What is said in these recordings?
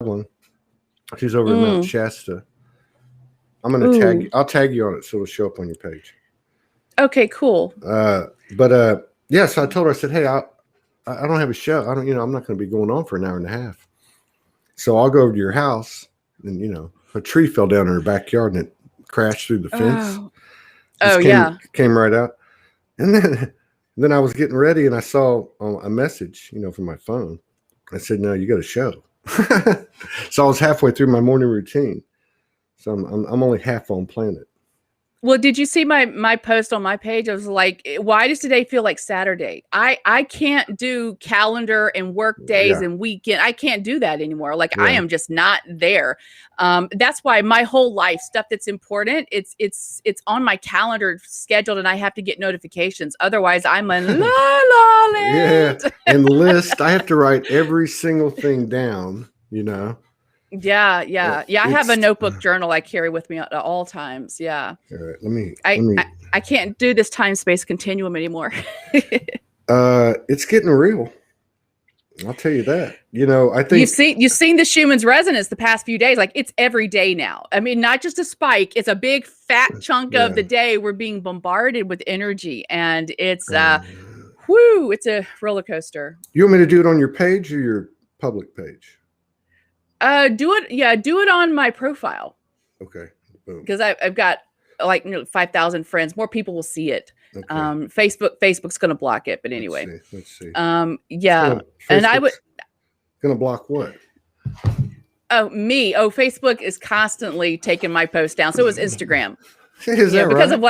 traveling. She's over in Mount Shasta. I'm gonna I'll tag you on it so it'll show up on your page. Okay, cool. Yeah, so I told her, I said, hey, I don't have a show. I'm not gonna be going on for an hour and a half. So I'll go over to your house, and a tree fell down in her backyard and it crashed through the fence. Came right out. And then I was getting ready and I saw a message, from my phone. I said, no, you got a show. So I was halfway through my morning routine. So I'm only half on planet. Well, did you see my post on my page? I was like, why does today feel like Saturday? I can't do calendar and work days and weekend. I can't do that anymore. Like I am just not there. That's why my whole life stuff that's important, it's on my calendar scheduled and I have to get notifications. Otherwise I'm a la la land. Yeah. And the list, I have to write every single thing down, Yeah. I have a notebook journal I carry with me at all times. Yeah. All right, I can't do this time-space continuum anymore. It's getting real. I'll tell you that. I think you've seen the Schumann's resonance the past few days. Like it's every day now. I mean, not just a spike. It's a big fat chunk of the day. We're being bombarded with energy, and it's it's a roller coaster. You want me to do it on your page or your public page? Do it on my profile. Okay. Boom. Because I've got 5,000 friends. More people will see it. Okay. Facebook's going to block it, but anyway. Let's see. And I would going to block what? Oh, me. Oh, Facebook is constantly taking my posts down. So is Instagram. Is that because right? of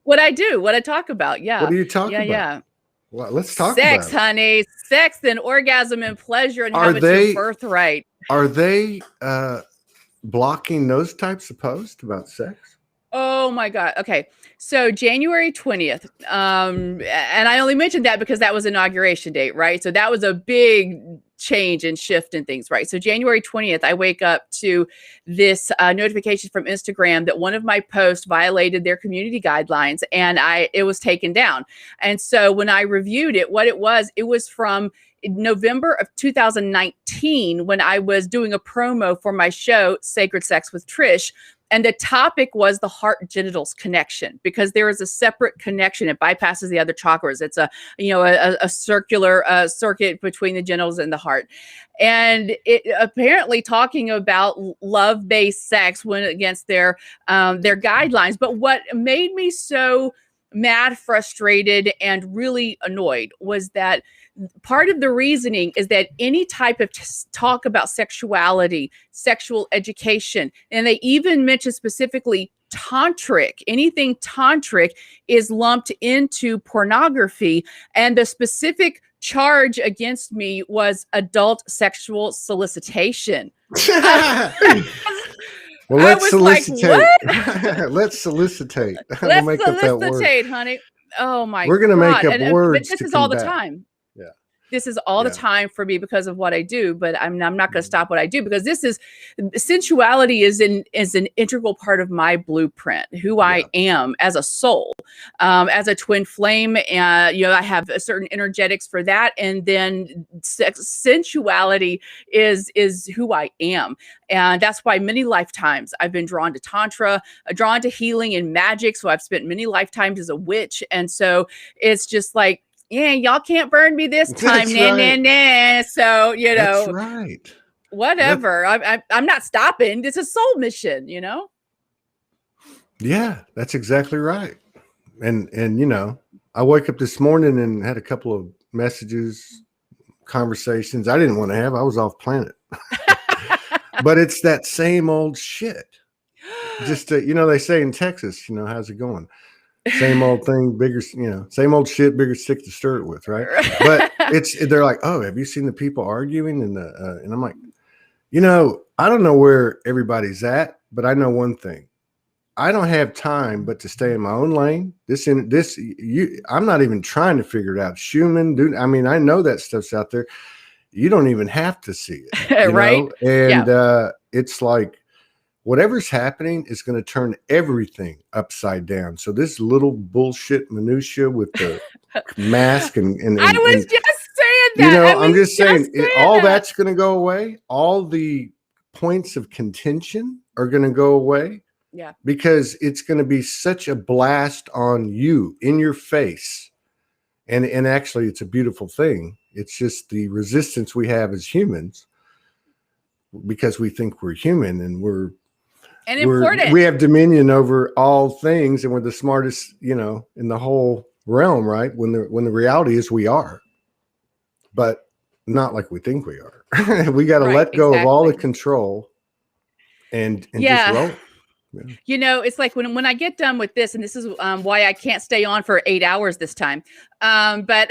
what I talk about. Yeah. What do you talk about? Yeah. Well, let's talk sex, about honey. Sex and orgasm and pleasure and how it's your birthright. Are they blocking those types of posts about sex? Oh my God. Okay. So January 20th. And I only mentioned that because that was inauguration date, right? So that was a big change and shift in things, right? So January 20th, I wake up to this notification from Instagram that one of my posts violated their community guidelines and it was taken down. And so when I reviewed it, what it was from November of 2019 when I was doing a promo for my show, Sacred Sex with Trish. And the topic was the heart genitals connection, because there is a separate connection. It bypasses the other chakras. It's a circular circuit between the genitals and the heart. And it apparently talking about love-based sex went against their guidelines. But what made me so mad, frustrated, and really annoyed was that part of the reasoning is that any type of talk about sexuality, sexual education, and they even mention specifically tantric, anything tantric is lumped into pornography. And the specific charge against me was adult sexual solicitation. Well, let's solicitate. Like, let's solicitate. Let's solicitate, honey. Oh my God. We're going to make up words. But this is all the time. Yeah. This is all the time for me because of what I do, but I'm not going to stop what I do because sensuality is an integral part of my blueprint, who I am as a soul, as a twin flame. And, I have a certain energetics for that. And then sensuality is who I am. And that's why many lifetimes I've been drawn to Tantra, drawn to healing and magic. So I've spent many lifetimes as a witch. And so it's just like, yeah, y'all can't burn me this time. Nah. So, That's right. Whatever. I'm not stopping. It's a soul mission, Yeah, that's exactly right. And I woke up this morning and had a couple of messages, conversations I didn't want to have. I was off planet. But it's that same old shit. Just, they say in Texas, how's it going? Same old thing, bigger, same old shit, bigger stick to stir it with, right? But they're like, oh, have you seen the people arguing? And I'm like, I don't know where everybody's at, but I know one thing. I don't have time but to stay in my own lane. I'm not even trying to figure it out. Schumann, dude, I mean, I know that stuff's out there. You don't even have to see it, right? And it's like, whatever's happening is going to turn everything upside down. So this little bullshit minutia with the mask and I was just saying that. I'm just saying all that's going to go away. All the points of contention are going to go away. Yeah. Because it's going to be such a blast on you, in your face. And actually, it's a beautiful thing. It's just the resistance we have as humans, because we think we're human and we have dominion over all things, and we're the smartest, in the whole realm, right? When the reality is we are, but not like we think we are. We got to let go of all the control and just roll. Yeah. It's like when I get done with this, and this is why I can't stay on for 8 hours this time. But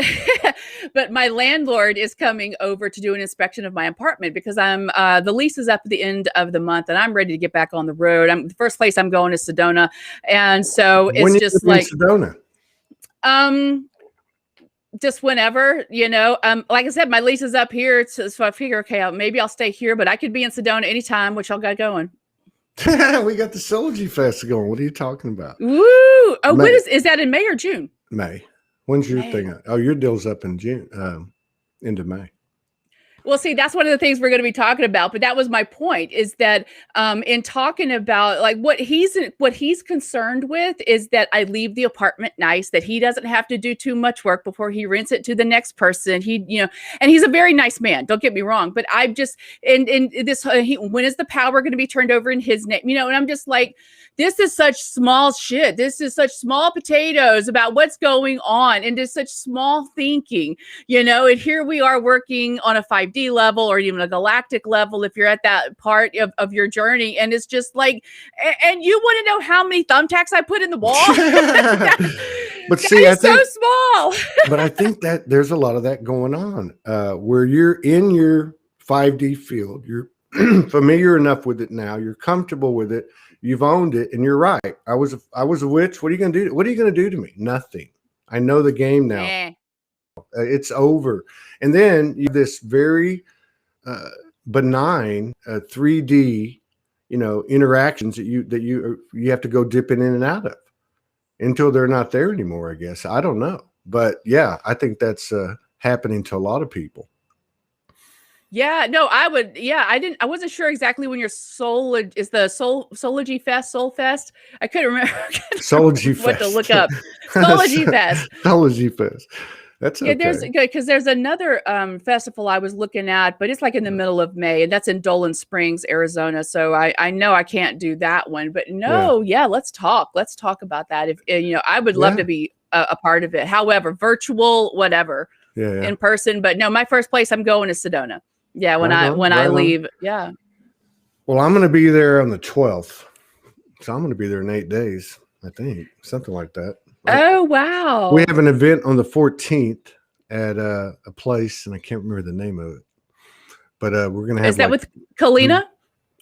but my landlord is coming over to do an inspection of my apartment, because the lease is up at the end of the month, and I'm ready to get back on the road. The first place I'm going is Sedona, and so it's just like Sedona. Just whenever, like I said, my lease is up here, so I figure, okay, maybe I'll stay here, but I could be in Sedona anytime, which I'll get going. We got the Soulology Fest going. What are you talking about? Woo! Oh, when is that, in May or June? May. When's your thing? Oh, your deal's up in June, into May. Well, see, that's one of the things we're going to be talking about. But that was my point, is that in talking about like what he's concerned with is that I leave the apartment nice, that he doesn't have to do too much work before he rents it to the next person. And he's a very nice man. Don't get me wrong. But I've just in this, when is the power going to be turned over in his name? And I'm just like, this is such small shit. This is such small potatoes about what's going on, and just such small thinking, and here we are working on a 5D level or even a galactic level if you're at that part of your journey. And it's just like, and you want to know how many thumbtacks I put in the wall? But see, I think so small. But I think that there's a lot of that going on, where you're in your 5D field. You're familiar enough with it now. You're comfortable with it. You've owned it, and you're right. I was a witch. What are you going to do? What are you going to do to me? Nothing. I know the game now. It's over. And then you have this very benign 3D, interactions that you have to go dipping in and out of until they're not there anymore, I guess. I don't know. But yeah, I think that's happening to a lot of people. Yeah, no, I wasn't sure exactly when your Soulology Fest, Soul Fest. I couldn't remember Soulology Fest. What to look up. Soulology Fest. Soulology Fest. That's okay. There's another festival I was looking at, but it's like in the middle of May, and that's in Dolan Springs, Arizona. So I know I can't do that one, but let's talk about that. If I would love to be a part of it. However, virtual, whatever, in person. But no, my first place I'm going is Sedona. Yeah, when I leave. Yeah. Well, I'm going to be there on the 12th. So I'm going to be there in 8 days, I think. Something like that. Oh, wow. We have an event on the 14th at a place, and I can't remember the name of it. But we're going to have. Is that with Kalina?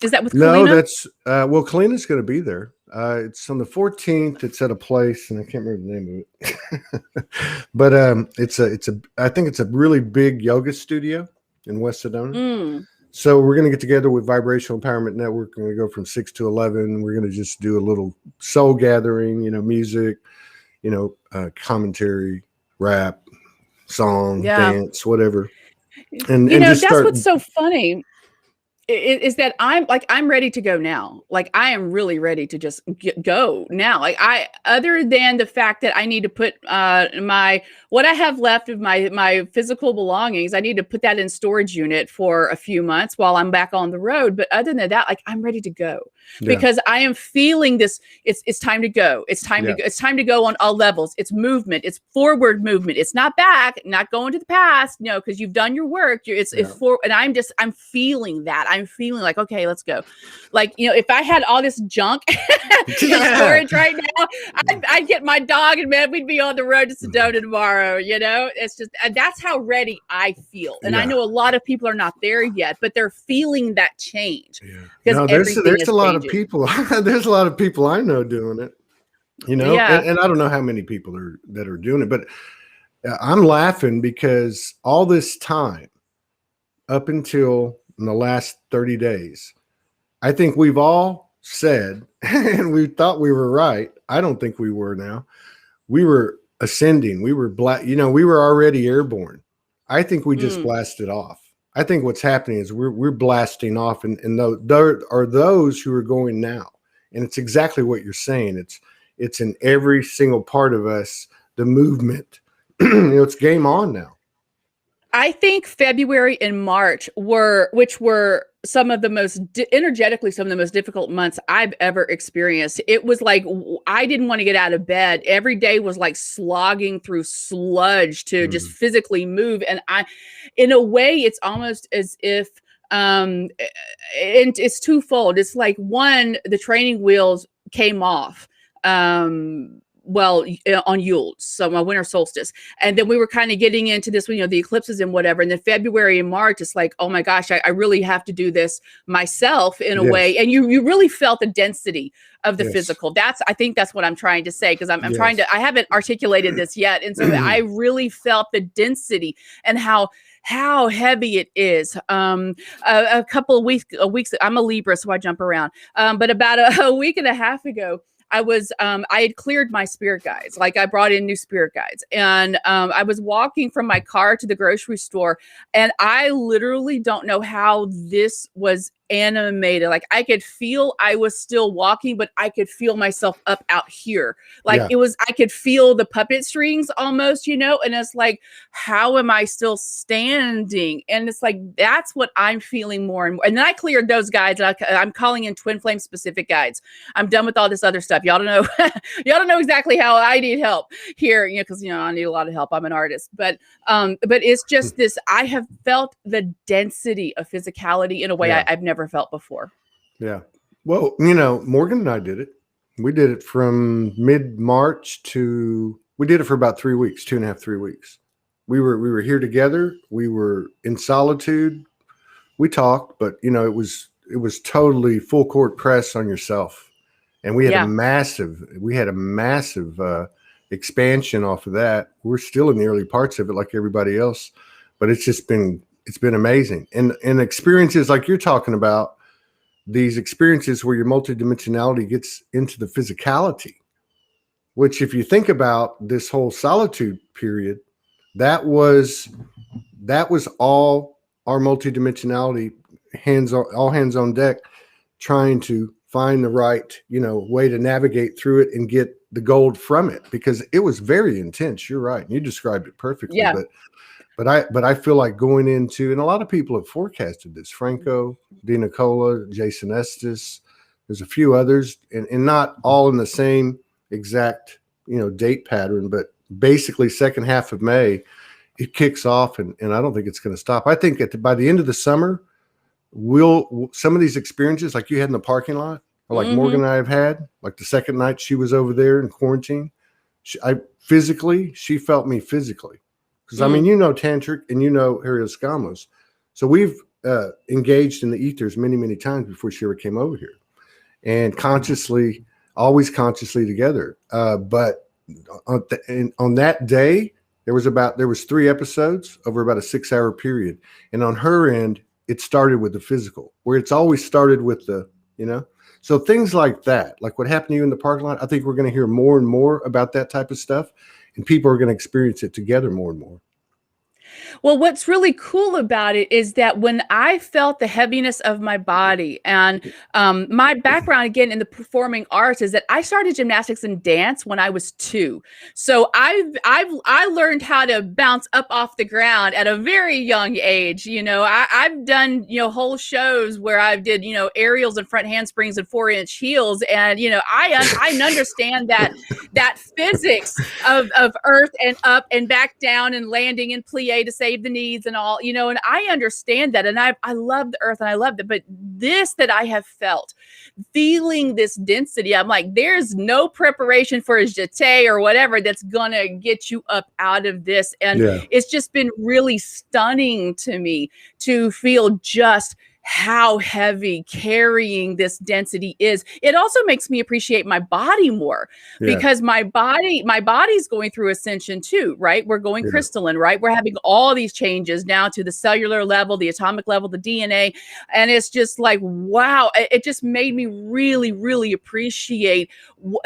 Is that with Kalina? No, that's Kalina's going to be there. It's on the 14th. It's at a place, and I can't remember the name of it. But I think it's a really big yoga studio in West Sedona. So we're going to get together with Vibrational Empowerment Network. We're going to go from 6 to 11. We're going to just do a little soul gathering, music, commentary, rap, song, dance, whatever. And that's what's so funny is that I'm ready to go now. Like, I am really ready to just go now. Like, other than the fact that I need to put what I have left of my physical belongings, I need to put that in storage unit for a few months while I'm back on the road. But other than that, like, I'm ready to go because I am feeling this. It's time to go. It's time to go. It's time to go on all levels. It's movement. It's forward movement. It's not back, not going to the past. No, because you've done your work. It's for, and I'm feeling that. I'm feeling like, okay, let's go. Like, if I had all this junk in storage right now, I'd get my dog and man, we'd be on the road to Sedona tomorrow. It's just, that's how ready I feel. And I know a lot of people are not there yet, but they're feeling that change. No, there's a lot of people. There's a lot of people I know doing it, and I don't know how many people that are doing it, but I'm laughing because all this time up until in the last 30 days, I think we've all said, and we thought we were right. I don't think we were now. We were ascending. We were we were already airborne. I think we just blasted off. I think what's happening is we're blasting off, and there are those who are going now, and it's exactly what you're saying. It's in every single part of us. The movement, it's game on now. I think February and March which were some of the most energetically some of the most difficult months I've ever experienced. It was like I didn't want to get out of bed. Every day was like slogging through sludge to just physically move. And in a way, it's almost as if and it's twofold. It's like, one, the training wheels came off. On Yule, so my winter solstice. And then we were kind of getting into this, the eclipses and whatever. And then February and March, it's like, oh my gosh, I really have to do this myself in a way. And you really felt the density of the physical. I think that's what I'm trying to say, because I'm trying to, I haven't articulated this yet. And so I really felt the density and how heavy it is. A couple of weeks, I'm a Libra, so I jump around. But about a week and a half ago, I had cleared my spirit guides. Like, I brought in new spirit guides, and I was walking from my car to the grocery store, and I literally don't know how this was animated. Like, I could feel I was still walking, but I could feel myself up out here. Like I could feel the puppet strings almost, and it's like, how am I still standing? And it's like, that's what I'm feeling more and more. And then I cleared those guides. I'm calling in twin flame specific guides. I'm done with all this other stuff. Y'all don't know exactly how I need help here, because I need a lot of help. I'm an artist, but it's just this. I have felt the density of physicality in a way I've never felt before. Yeah. Well, Morgan and I did it. We did it from mid-March we did it for about 3 weeks, 2.5, 3 weeks. We were here together. We were in solitude. We talked, but it was totally full court press on yourself. And we had a massive expansion off of that. We're still in the early parts of it like everybody else, but it's been amazing. And experiences like you're talking about, these experiences where your multidimensionality gets into the physicality, which, if you think about this whole solitude period, that was all our multidimensionality, all hands on deck, trying to find the right, way to navigate through it and get the gold from it, because it was very intense. You're right. And you described it perfectly. Yeah. But I feel like going into, and a lot of people have forecasted this, Franco, Di Nicola, Jason Estes, there's a few others, and not all in the same exact, date pattern, but basically second half of May, it kicks off, and I don't think it's going to stop. I think by the end of the summer, some of these experiences like you had in the parking lot, or like Morgan and I have had, like the second night she was over there in quarantine, she felt me physically. Because tantric and Harioscamos. So we've engaged in the ethers many, many times before she ever came over here, and always consciously together. But on that day, there was 3 episodes over about a 6-hour period. And on her end, it started with the physical, where it's always started with the, so things like that, like what happened to you in the parking lot. I think we're going to hear more and more about that type of stuff, and people are going to experience it together more and more. Well, what's really cool about it is that when I felt the heaviness of my body, and my background again in the performing arts is that I started gymnastics and dance when I was 2. So I learned how to bounce up off the ground at a very young age. I've done whole shows where I've did aerials and front handsprings and 4-inch heels, and I understand that physics of earth and up and back down and landing in plie to save the knees and all, and I understand that. And I love the earth and I love it. But this that I have felt, feeling this density, I'm like, there's no preparation for a jeté or whatever that's going to get you up out of this. And it's just been really stunning to me to feel just how heavy carrying this density is. It also makes me appreciate my body more, because my body's going through ascension too, right? We're going crystalline, right? We're having all these changes now to the cellular level, the atomic level, the DNA. And it's just like, wow, it just made me really, really appreciate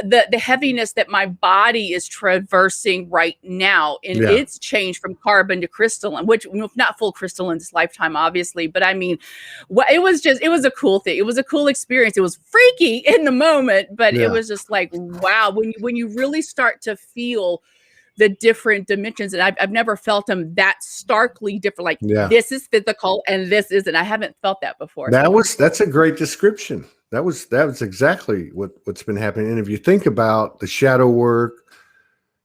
the heaviness that my body is traversing right now in its change from carbon to crystalline, which not full crystalline this lifetime, obviously, but I mean, it was a cool thing. It was a cool experience. It was freaky in the moment, but it was just like, wow, when you really start to feel the different dimensions, and I've never felt them that starkly different. Like this is physical and this isn't. I haven't felt that before. That's a great description. That was exactly what's been happening. And if you think about the shadow work,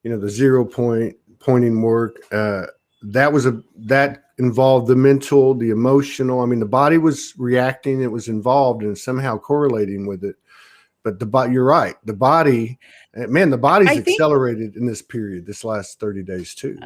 the pointing work, that involved the mental, the emotional. I mean, the body was reacting, it was involved and somehow correlating with it. But you're right. The body's accelerated in this period, this last 30 days too.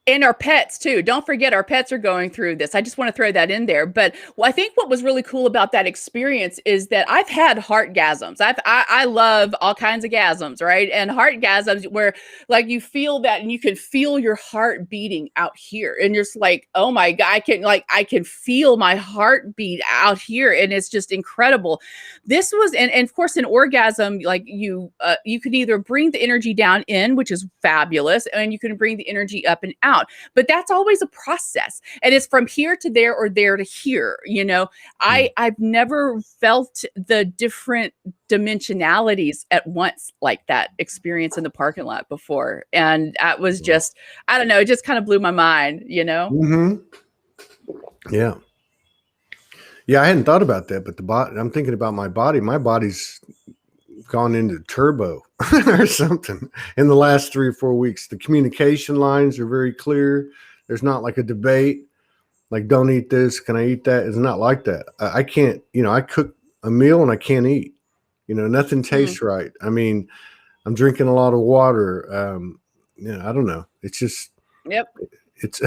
And our pets too. Don't forget, our pets are going through this. I just want to throw that in there. But I think what was really cool about that experience is that I've had heartgasms. I love all kinds of gasms, right? And heartgasms where like you feel that and you can feel your heart beating out here. And you're just like, oh my God, I can feel my heartbeat out here. And it's just incredible. This was, and of course, an orgasm, like you could either bring the energy down in, which is fabulous, and you can bring the energy up and out. But that's always a process, and it's from here to there or there to here. I've never felt the different dimensionalities at once like that experience in the parking lot before, and that was just, I don't know, it just kind of blew my mind. Mm-hmm. Yeah, I hadn't thought about that, but I'm thinking about my body. My body's gone into turbo or something in the last 3 or 4 weeks. The communication lines are very clear. There's not like a debate, like, don't eat this, can I eat that? It's not like that. I can't, I cook a meal and I can't eat, nothing tastes right. I mean, I'm drinking a lot of water. I don't know. It's just, it's,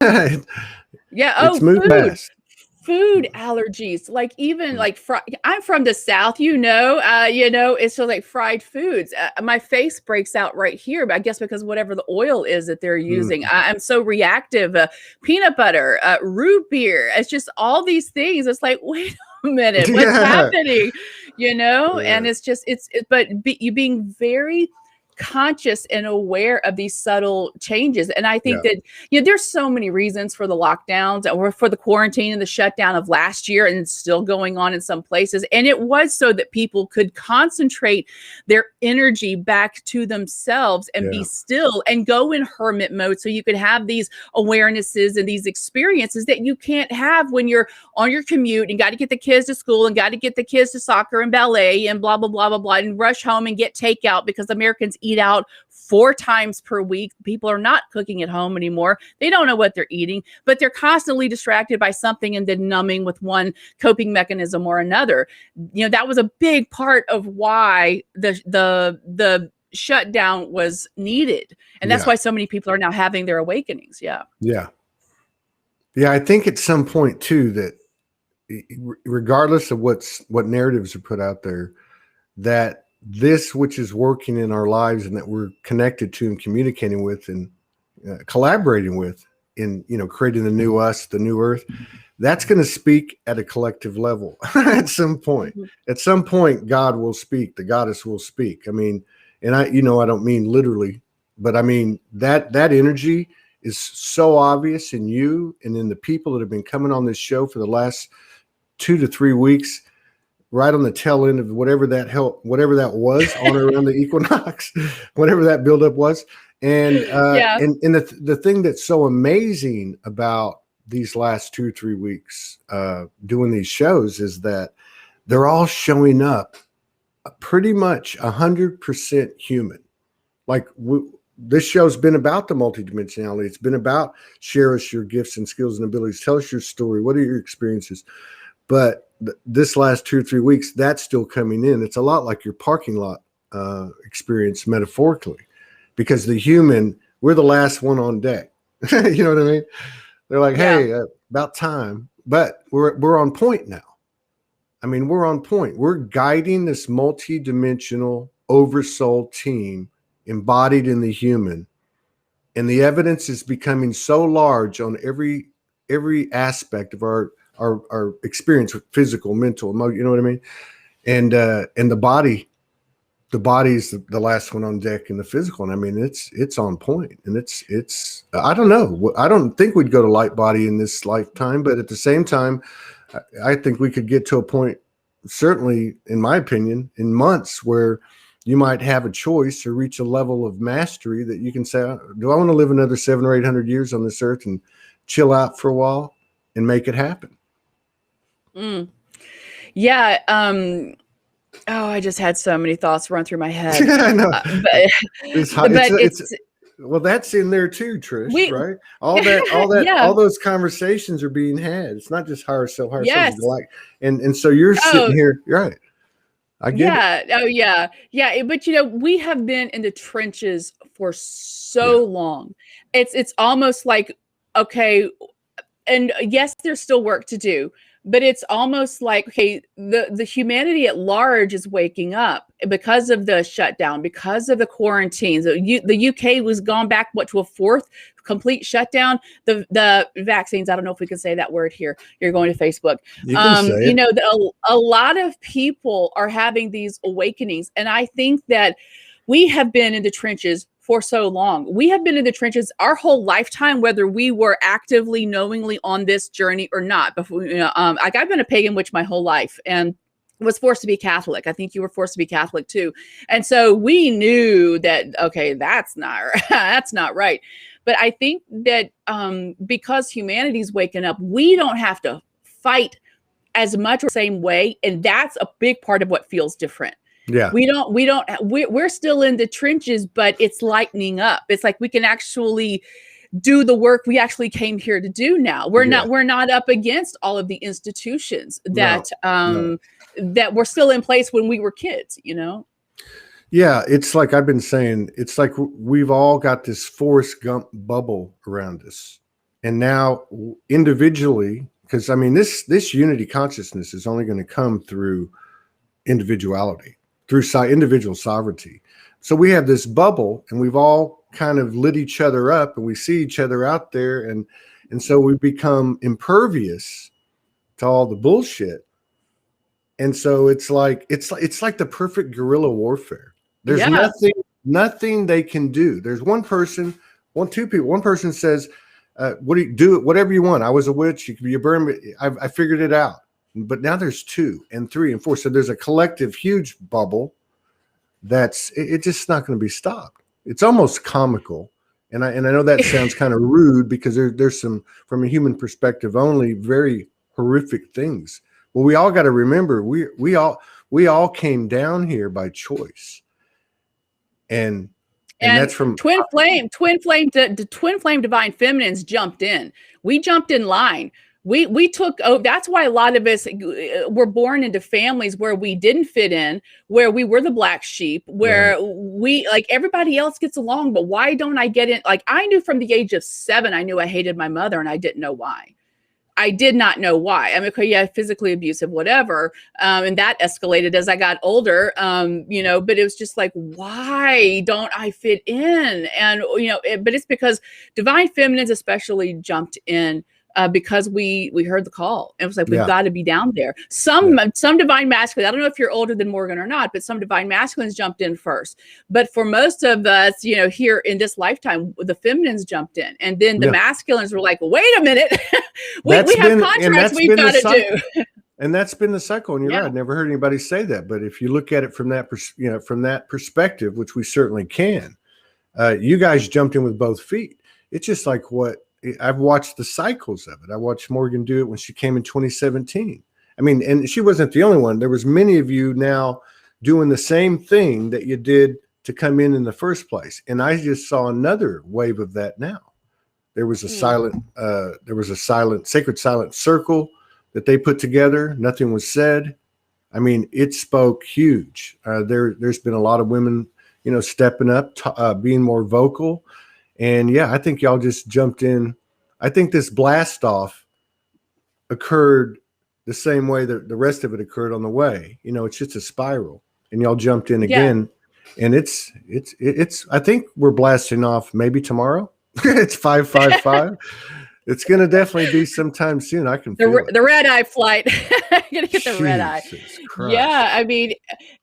it's moved fast. Food allergies, like even like I'm from the South, it's just like fried foods. My face breaks out right here, but I guess because whatever the oil is that they're using, I'm so reactive. Peanut butter, root beer, it's just all these things. It's like, wait a minute, what's happening? And it's just, you being very conscious and aware of these subtle changes. And I think that, there's so many reasons for the lockdowns or for the quarantine and the shutdown of last year, and it's still going on in some places. And it was so that people could concentrate their energy back to themselves and be still and go in hermit mode. So you could have these awarenesses and these experiences that you can't have when you're on your commute and got to get the kids to school and got to get the kids to soccer and ballet and blah, blah, blah, blah, blah, and rush home and get takeout because Americans eat out 4 times per week. People are not cooking at home anymore. They don't know what they're eating, but they're constantly distracted by something and then numbing with one coping mechanism or another. That was a big part of why the shutdown was needed. And that's why so many people are now having their awakenings. Yeah. I think at some point too, that regardless of what narratives are put out there, that this which is working in our lives and that we're connected to and communicating with and collaborating with in, creating the new us, the new earth, that's going to speak at a collective level at some point. At some point, God will speak, the goddess will speak. I mean, and I don't mean literally, but I mean that energy is so obvious in you and in the people that have been coming on this show for the last 2 to 3 weeks, right on the tail end of whatever that was on around the equinox, whatever that buildup was. And and the thing that's so amazing about these last 2 or 3 weeks doing these shows is that they're all showing up pretty much 100% human. Like this show's been about the multidimensionality. It's been about share us your gifts and skills and abilities. Tell us your story. What are your experiences? But this last 2 or 3 weeks, that's still coming in. It's a lot like your parking lot experience metaphorically, because the human, we're the last one on deck. You know what I mean? They're like, hey, about time. we're on point now. I mean, we're on point. We're guiding this multi-dimensional oversoul team embodied in the human. And the evidence is becoming so large on every aspect of our experience with physical, mental, emotional, you know what I mean? And the body is the last one on deck in the physical. And I mean, it's on point, and it's, I don't know. I don't think we'd go to light body in this lifetime, but at the same time, I think we could get to a point, certainly in my opinion, in months where you might have a choice or reach a level of mastery that you can say, do I want to live another 700 or 800 years on this earth and chill out for a while and make it happen? Yeah. I just had so many thoughts run through my head. Yeah, I know. Well, that's in there too, Trish, right? All those conversations are being had. It's not just higher self, like, and so you're sitting here, right? I get it. Oh yeah. But we have been in the trenches for so long. It's almost like, okay, and yes, there's still work to do, but it's almost like, okay, the humanity at large is waking up because of the shutdown, because of the quarantines. The UK was gone back, to a fourth complete shutdown. The vaccines, I don't know if we can say that word here. You're going to Facebook. You can say it. A lot of people are having these awakenings. And I think that we have been in the trenches for so long. We have been in the trenches our whole lifetime, whether we were actively, knowingly on this journey or not. Before, like, I've been a pagan witch my whole life and was forced to be Catholic. I think you were forced to be Catholic too. And so we knew that, okay, that's not right. But I think that because humanity's waking up, we don't have to fight as much or the same way. And that's a big part of what feels different. Yeah. We're still in the trenches, but it's lightening up. It's like we can actually do the work we actually came here to do now. We're not up against all of the institutions that that were still in place when we were kids, Yeah, it's like I've been saying, it's like we've all got this Forrest Gump bubble around us. And now individually, because I mean, this unity consciousness is only going to come through individuality, through individual sovereignty. So we have this bubble and we've all kind of lit each other up and we see each other out there. And so we become impervious to all the bullshit. And so it's like the perfect guerrilla warfare. There's nothing they can do. There's two people. One person says, what do you do? Whatever you want. I was a witch. You could be a burn. I figured it out. But now there's 2 and 3 and 4. So there's a collective huge bubble it's just not going to be stopped. It's almost comical. And I know that sounds kind of rude because there's some, from a human perspective only, very horrific things. Well, we all got to remember we all came down here by choice. And that's from twin flame divine feminines jumped in. We jumped in line. We took, that's why a lot of us were born into families where we didn't fit in, where we were the black sheep, where we, like, everybody else gets along, but why don't I get in? Like, I knew from the age of 7, I knew I hated my mother and I didn't know why. I did not know why. I mean, okay, yeah, physically abusive, whatever. And that escalated as I got older, but it was just like, why don't I fit in? And, but it's because divine feminines especially jumped in because we heard the call. It was like, we've got to be down there. Some divine masculines, I don't know if you're older than Morgan or not, but some divine masculines jumped in first. But for most of us, here in this lifetime, the feminines jumped in. And then the masculines were like, wait a minute, we have contracts we've got to do. And that's been the cycle. And you're right. I never heard anybody say that. But if you look at it from that, from that perspective, which we certainly can, you guys jumped in with both feet. It's just like what I've watched the cycles of it. I watched Morgan do it when she came in 2017. I mean, and she wasn't the only one. There was many of you now doing the same thing that you did to come in the first place. And I just saw another wave of that now. There was a sacred silent circle that they put together. Nothing was said. I mean, it spoke huge. There's been a lot of women, stepping up, being more vocal. And I think y'all just jumped in. I think this blast off occurred the same way that the rest of it occurred on the way. You know, it's just a spiral, and y'all jumped in again, and it's. I think we're blasting off maybe tomorrow. It's 5:55. It's going to definitely be sometime soon. I can feel it. The red eye flight. You're gonna get the red eye. Christ. Yeah, I mean,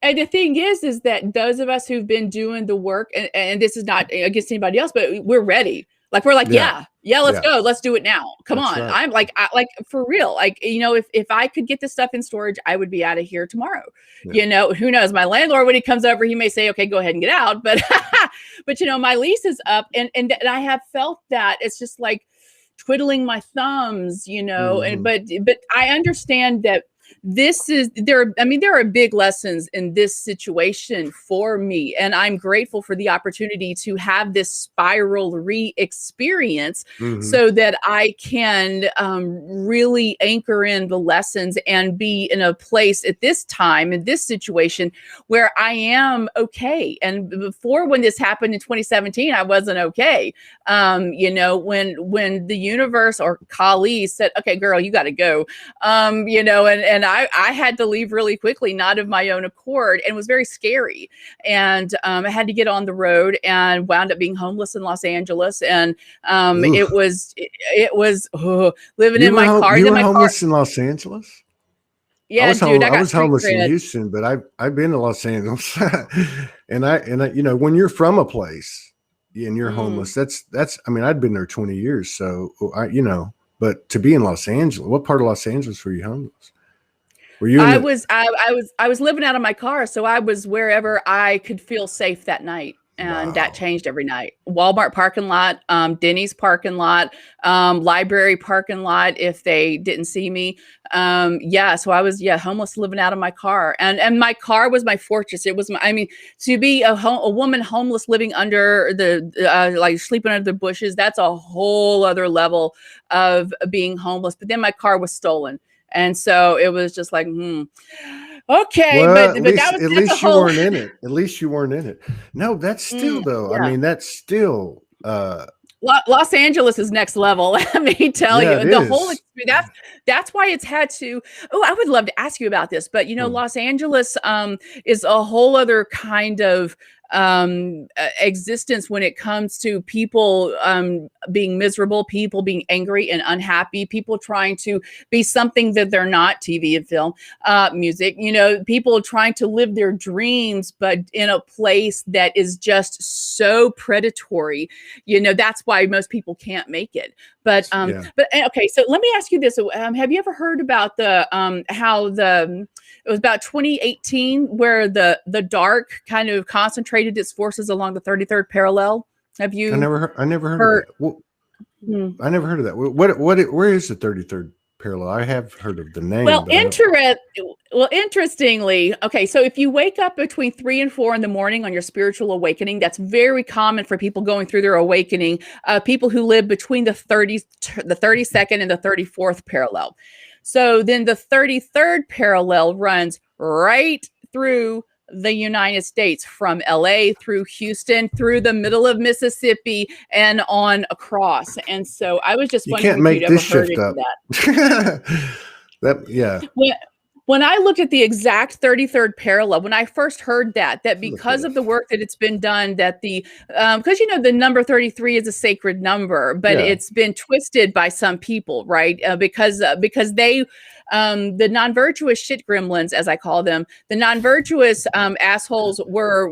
and the thing is that those of us who've been doing the work, and this is not against anybody else, but we're ready. Like we're like, yeah, let's go, let's do it now. Come on, right. I'm like, like for real. Like, you know, if I could get this stuff in storage, I would be out of here tomorrow. Yeah. You know, who knows? My landlord, when he comes over, he may say, okay, go ahead and get out. But but you know, my lease is up, and I have felt that it's just like twiddling my thumbs, you know, and but I understand that this is there are big lessons in this situation for me, and I'm grateful for the opportunity to have this spiral re-experience so that I can really anchor in the lessons and be in a place at this time in this situation where I am okay. And before, when this happened in 2017, I wasn't okay. You know, when the universe or Causey said, okay, girl, you got to go, you know, and I had to leave really quickly, not of my own accord, and it was very scary. And I had to get on the road and wound up being homeless in Los Angeles. And it was living in my car. You were homeless in Los Angeles? Yeah, dude, I was homeless in Houston, but I've been to Los Angeles, and I you know, when you're from a place and you're homeless, that's I mean, I'd been there 20 years, so you know. But to be in Los Angeles, what part of Los Angeles were you homeless? Were you? I was living out of my car, so I was wherever I could feel safe that night, and that changed every night. Walmart parking lot, Denny's parking lot, library parking lot if they didn't see me. So I was homeless, living out of my car, and my car was my fortress. It was I mean, to be a woman homeless living under the like sleeping under the bushes, that's a whole other level of being homeless. But then my car was stolen. And so it was just like, okay, well, but that was at least you weren't in it. At least you weren't in it. No, that's still though. Yeah. I mean, that's still. Los Angeles is next level. Let me tell you, the whole experience. That's why it's had to. Oh, I would love to ask you about this, but you know, Los Angeles is a whole other kind of existence when it comes to people being miserable, people being angry and unhappy, people trying to be something that they're not, TV and film, music, you know, people trying to live their dreams, but in a place that is just so predatory. You know, that's why most people can't make it. But okay, so let me ask you this. Have you ever heard about the how it was about 2018 where the dark kind of concentrated its forces along the 33rd parallel? Have you? I never heard of that. Well, I never heard of that. Where is the 33rd parallel? I have heard of the name. Well, interestingly, okay, so if you wake up between 3 and 4 in the morning on your spiritual awakening, that's very common for people going through their awakening. People who live between the 32nd and the 34th parallel. So then the 33rd parallel runs right through the United States, from LA through Houston, through the middle of Mississippi, and on across. And so I was just wondering if you'd ever heard of that. When I looked at the exact 33rd parallel, when I first heard that because of the work that it's been done, that because you know the number 33 is a sacred number, but it's been twisted by some people, right? Because they the non-virtuous shit gremlins, as I call them, the non-virtuous assholes were,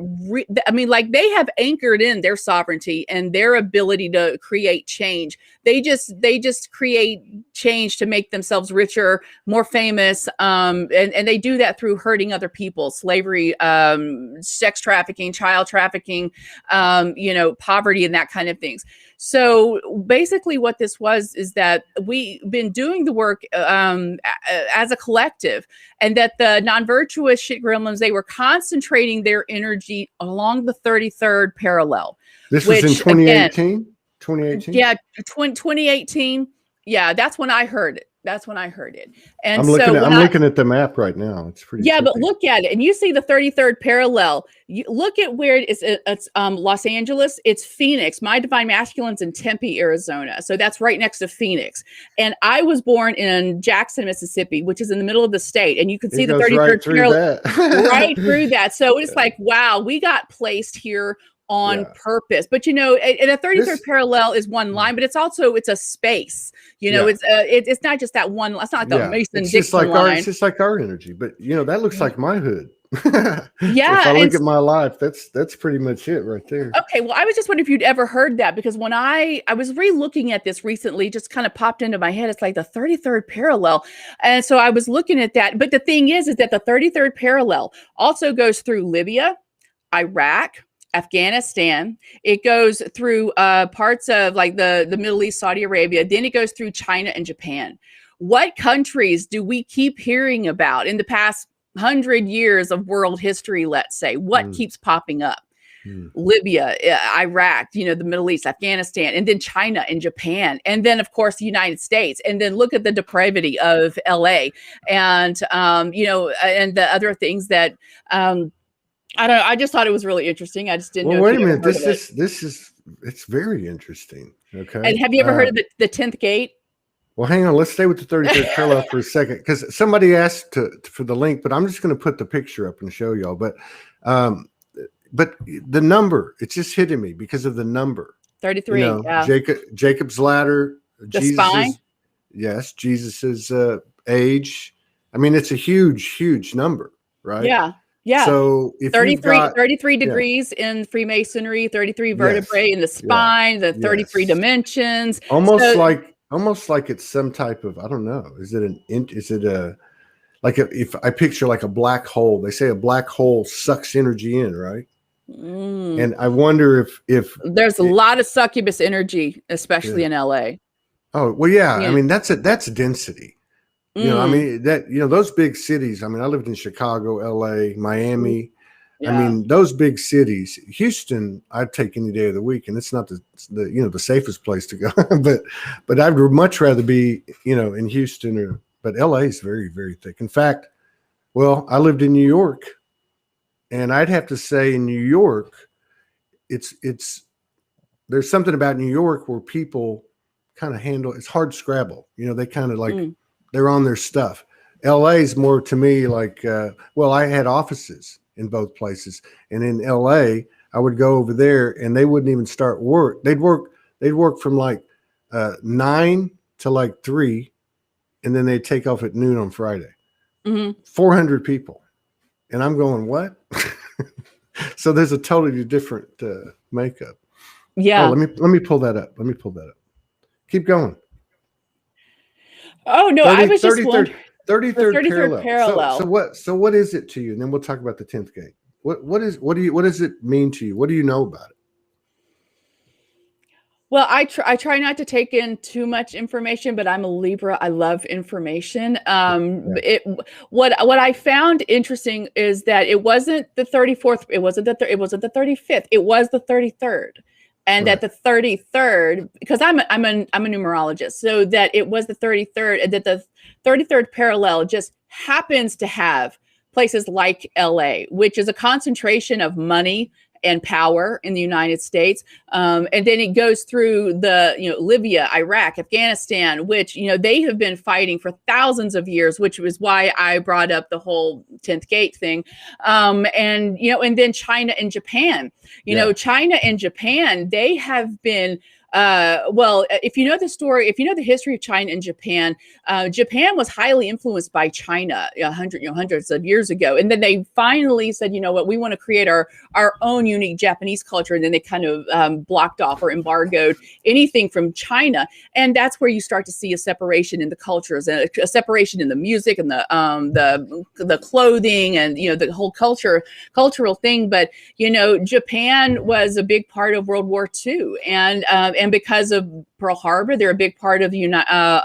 like they have anchored in their sovereignty and their ability to create change. They just create change to make themselves richer, more famous, and they do that through hurting other people, slavery, sex trafficking, child trafficking, poverty and that kind of things. So basically what this is that we've been doing the work as a collective, and that the non-virtuous shit gremlins, they were concentrating their energy along the 33rd parallel. This was in 2018? 2018? Yeah, 2018. Yeah, that's when I heard it. That's when I heard it. And I'm so looking at the map right now. It's pretty. Yeah, trippy. but look at it, and you see the 33rd parallel. You look at where it is. It's Los Angeles. It's Phoenix. My divine masculine's in Tempe, Arizona. So that's right next to Phoenix. And I was born in Jackson, Mississippi, which is in the middle of the state. And you can see It the goes 33rd right through parallel that. right through that. So it's like, wow, we got placed here on purpose. But and a 33rd parallel is one line, but it's a space. It's not just that one. It's not like the Mason-Dixon line. It's just like our energy. But that looks like my hood. Yeah. If I look at my life, that's pretty much it right there. Okay. Well, I was just wondering if you'd ever heard that, because when I was re-looking at this recently, just kind of popped into my head. It's like the 33rd parallel. And so I was looking at that. But the thing is that the 33rd parallel also goes through Libya, Iraq, Afghanistan. It goes through parts of like the Middle East, Saudi Arabia. Then it goes through China and Japan. What countries do we keep hearing about in the past 100 years of world history? Let's say what keeps popping up? Libya, Iraq, the Middle East, Afghanistan, and then China and Japan, and then of course the United States. And then look at the depravity of LA, and and the other things that I don't know. I just thought it was really interesting. I just didn't know. Wait a minute. It's very interesting. Okay. And have you ever heard of the 10th gate? Well, hang on. Let's stay with the 33rd parallel for a second, because somebody asked for the link, but I'm just going to put the picture up and show y'all. But the number, it's just hitting me because of the number. 33. Yeah. Jacob's ladder. Spine. Yes. Jesus's age. I mean, it's a huge number, right? Yeah. Yeah. So if 33 degrees in Freemasonry, 33 vertebrae in the spine, the 33 dimensions. Almost like it's some type of, I don't know. If I picture like a black hole, they say a black hole sucks energy in, right? And I wonder if there's a lot of succubus energy, especially in LA. Oh, well, yeah. I mean, that's density. I mean, those big cities. I mean, I lived in Chicago, LA, Miami. Yeah. I mean, those big cities. Houston, I'd take any day of the week, and it's not the safest place to go. but I'd much rather be in Houston but LA is very, very thick. In fact, well, I lived in New York, and I'd have to say in New York, there's something about New York where people kind of handle it's hard scrabble. They kind of like. They're on their stuff. LA is more to me like, I had offices in both places. And in LA, I would go over there and they wouldn't even start work. They'd work from like 9 to like 3. And then they'd take off at noon on Friday. 400 people. And I'm going, what? So there's a totally different makeup. Yeah. Oh, let me pull that up. Keep going. Oh no, I was just 33rd parallel. So what is it to you? And then we'll talk about the 10th gate. What does it mean to you? What do you know about it? Well, I try not to take in too much information, but I'm a Libra. I love information. What I found interesting is that it wasn't the 34th. It wasn't the 35th. It was the 33rd. And that the 33rd, because I'm a numerologist, so that it was the 33rd, and that the 33rd parallel just happens to have places like LA, which is a concentration of money and power in the United States. And then it goes through Libya, Iraq, Afghanistan, which, they have been fighting for thousands of years, which was why I brought up the whole 10th gate thing. And then China and Japan, China and Japan, they have been, if you know the story, if you know the history of China and Japan, Japan was highly influenced by China hundreds of years ago. And then they finally said, we want to create our own unique Japanese culture. And then they kind of blocked off or embargoed anything from China. And that's where you start to see a separation in the cultures and a separation in the music and the clothing and, the whole cultural thing. But, Japan was a big part of World War II. And because of Pearl Harbor, they're a big part of the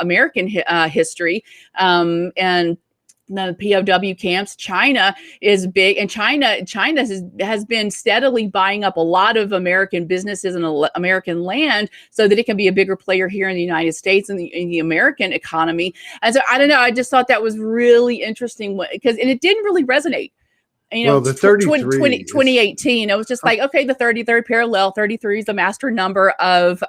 American history. And the POW camps. China is big, and China has been steadily buying up a lot of American businesses and American land so that it can be a bigger player here in the United States and in the American economy. And so I don't know, I just thought that was really interesting and it didn't really resonate. Well, the 33 2018, it was just like, okay, the 33rd parallel, 33 is the master number of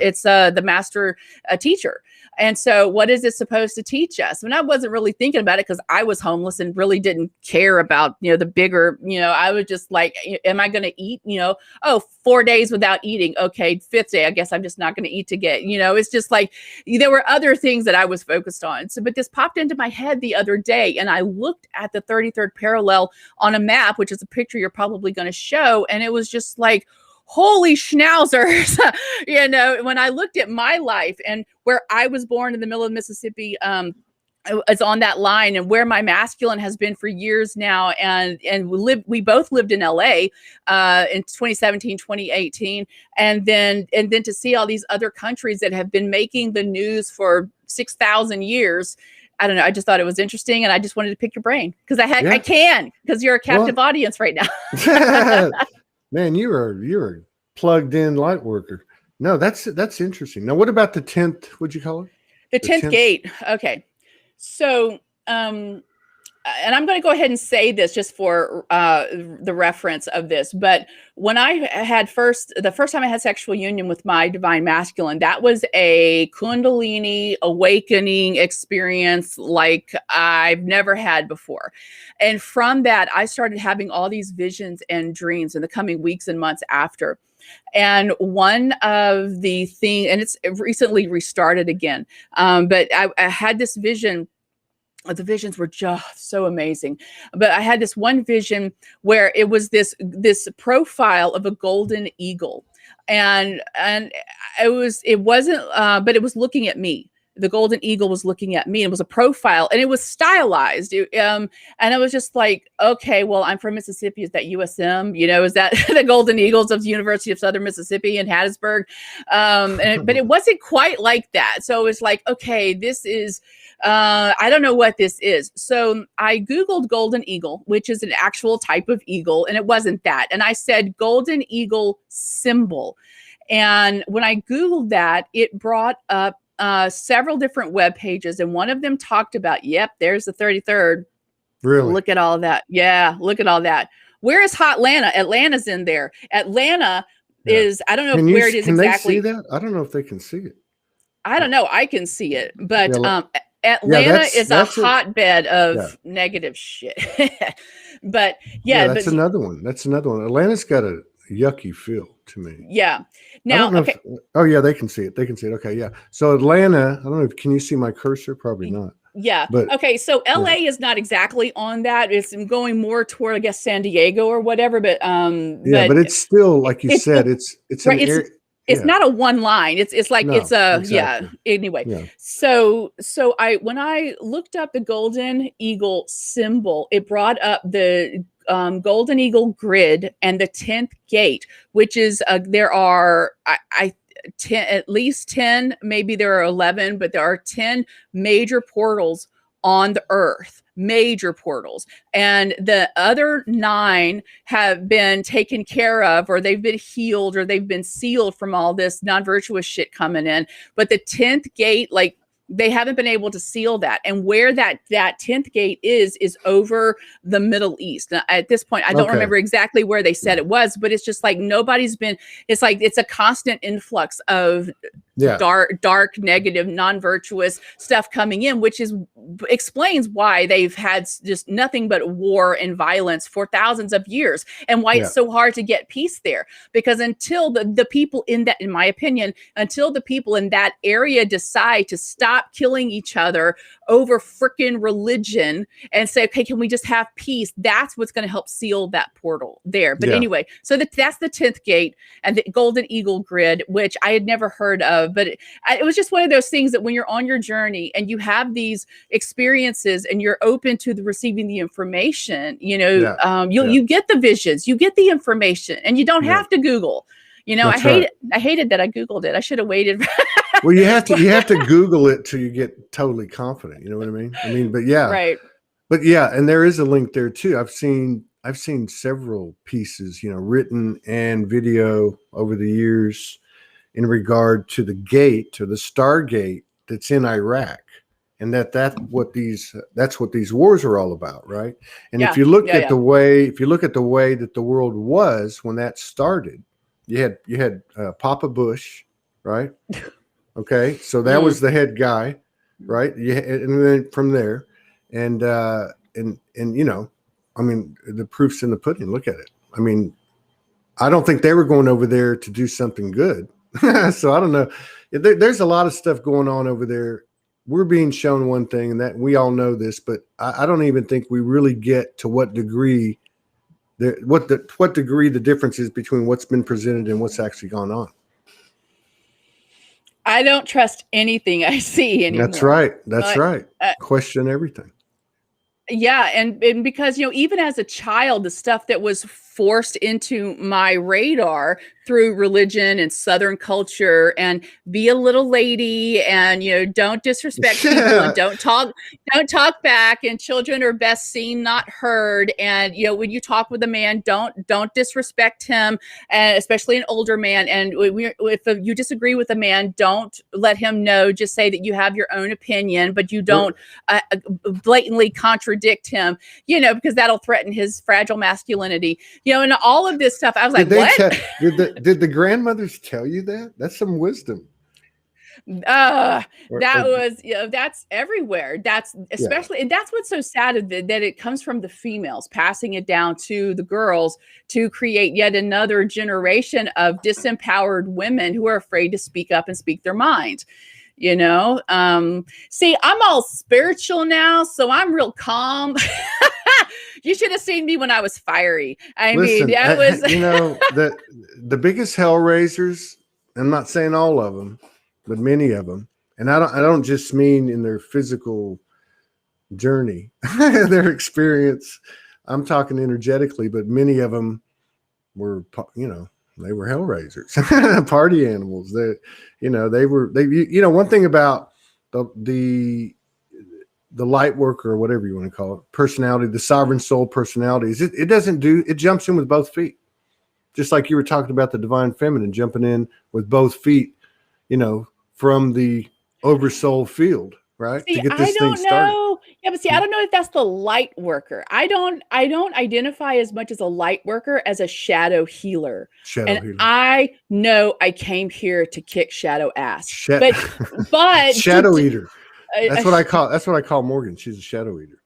it's the master teacher. And so what is it supposed to teach us? And I wasn't really thinking about it because I was homeless and really didn't care about, the bigger, I was just like, am I going to eat, 4 days without eating? Okay. 5th day, I guess I'm just not going to eat to get, it's just like, there were other things that I was focused on. So, but this popped into my head the other day and I looked at the 33rd parallel on a map, which is a picture you're probably going to show. And it was just like, holy schnauzers, when I looked at my life and where I was born in the middle of Mississippi, it's on that line, and where my masculine has been for years now. And we both lived in LA in 2017, 2018. And then to see all these other countries that have been making the news for 6,000 years. I don't know. I just thought it was interesting, and I just wanted to pick your brain because I can, because you're a captive audience right now. Man, you're a plugged in light worker. No, that's interesting. Now, what about the 10th? What'd you call it? The 10th gate. Okay. So, and I'm going to go ahead and say this just for the reference of this, but when I had the first time I had sexual union with my divine masculine, that was a Kundalini awakening experience like I've never had before. And from that, I started having all these visions and dreams in the coming weeks and months after. And one of the things, and it's recently restarted again, but I had this vision. The visions were just so amazing. But I had this one vision where it was this profile of a golden eagle. And it wasn't, but it was looking at me. The golden eagle was looking at me. It was a profile and it was stylized. And I was just like, okay, well, I'm from Mississippi. Is that USM? Is that the Golden Eagles of the University of Southern Mississippi in Hattiesburg? But it wasn't quite like that. So it was like, okay, this is, I don't know what this is. So I Googled golden eagle, which is an actual type of eagle. And it wasn't that. And I said, golden eagle symbol. And when I Googled that, it brought up several different web pages, and one of them talked about, yep, there's the 33rd. Really? Look at all that. Yeah, look at all that. Where is Hotlanta? Atlanta's in there. Atlanta is, I don't know where it is exactly. Can they see that? I don't know if they can see it. I don't know. I can see it, but Atlanta is a hotbed of negative shit. But that's another one. That's another one. Atlanta's got a yucky feel to me. Yeah. Now, okay. They can see it. They can see it. Okay. Yeah. So Atlanta, I don't know. Can you see my cursor? Probably not. Yeah. But, okay. So LA is not exactly on that. It's going more toward, I guess, San Diego or whatever. But but it's still, like you said, it's it's not a one line. It's like Anyway, so when I looked up the golden eagle symbol, it brought up the golden eagle grid and the 10th gate, which is there are 10, at least 10, maybe there are 11, but there are 10 major portals on the earth. Major portals, and the other 9 have been taken care of, or they've been healed, or they've been sealed from all this non-virtuous shit coming in. But the 10th gate, like, they haven't been able to seal that. And where that 10th gate is over the Middle East. Now, at this point, I don't remember exactly where they said it was, but it's just like it's like it's a constant influx of dark, negative, non-virtuous stuff coming in, which explains why they've had just nothing but war and violence for thousands of years, and why it's so hard to get peace there. Because until the people in that, in my opinion, until the people in that area decide to stop killing each other over freaking religion and say, okay, can we just have peace? That's what's going to help seal that portal there. But anyway, so that's the 10th gate and the golden eagle grid, which I had never heard of, but it was just one of those things that when you're on your journey and you have these experiences and you're open to receiving the information, you get the visions, you get the information, and you don't have to Google. I hated that I Googled it. I should have waited. Well, you have to Google it till you get totally confident. You know what I mean? But yeah. Right. But yeah, and there is a link there too. I've seen several pieces, written and video over the years in regard to the gate, to the Stargate that's in Iraq, and that's what these wars are all about, right? And if Yeah, you look yeah, at yeah. the way that the world was when that started, you had Papa Bush, right? Okay, so that Mm. was the head guy, right? Yeah, and then from there, and I mean, the proof's in the pudding. Look at it. I mean, I don't think they were going over there to do something good. So I don't know. There's a lot of stuff going on over there. We're being shown one thing, and that we all know this, but I don't even think we really get to what degree what degree the difference is between what's been presented and what's actually gone on. I don't trust anything I see anymore. That's right. That's right. Uh, Question everything. Yeah, and because even as a child, the stuff that was forced into my radar through religion and Southern culture, and be a little lady, and don't disrespect people, and don't talk back, and children are best seen, not heard, and when you talk with a man, don't disrespect him, and especially an older man, and if you disagree with a man, don't let him know. Just say that you have your own opinion, but you don't blatantly contradict him, because that'll threaten his fragile masculinity, and all of this stuff. I was like, what? Did the grandmothers tell you that? That's some wisdom. That's everywhere. That's especially, and that's what's so sad, that it comes from the females passing it down to the girls to create yet another generation of disempowered women who are afraid to speak up and speak their mind. See, I'm all spiritual now, so I'm real calm. You should have seen me when I was fiery. Listen, that was the biggest hell raisers. I'm not saying all of them, but many of them, and I don't just mean in their physical journey, their experience. I'm talking energetically, but many of them were, they were hell raisers, party animals. One thing about the light worker, or whatever you want to call it, personality, the sovereign soul personalities, it jumps in with both feet. Just like you were talking about the divine feminine jumping in with both feet, from the oversoul field, right? See, to get this thing started. Yeah, but see, I don't know if that's the light worker. I don't identify as much as a light worker as a shadow healer. I know I came here to kick shadow ass. But shadow eater. That's what I call Morgan. She's a shadow eater.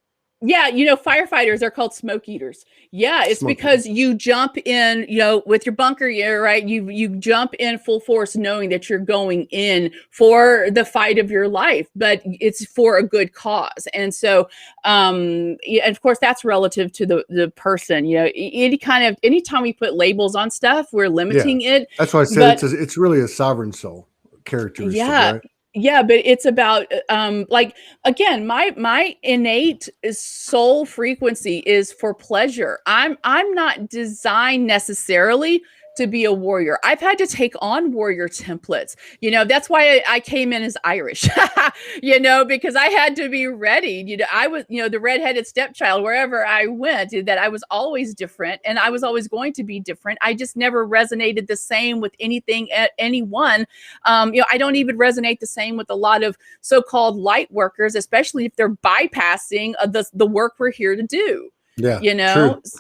Yeah, firefighters are called smoke eaters. Yeah, it's because you jump in, with your bunker, right? You jump in full force knowing that you're going in for the fight of your life, but it's for a good cause. And so, and of course, that's relative to the person. Anytime we put labels on stuff, we're limiting it. That's why I said it's really a sovereign soul characteristic, right? Yeah, but it's about again, my innate soul frequency is for pleasure. I'm not designed necessarily to be a warrior. I've had to take on warrior templates. That's why I came in as Irish, because I had to be ready. I was, the redheaded stepchild wherever I went, that I was always different, and I was always going to be different. I just never resonated the same with anything at anyone. I don't even resonate the same with a lot of so-called light workers, especially if they're bypassing the work we're here to do. Yeah,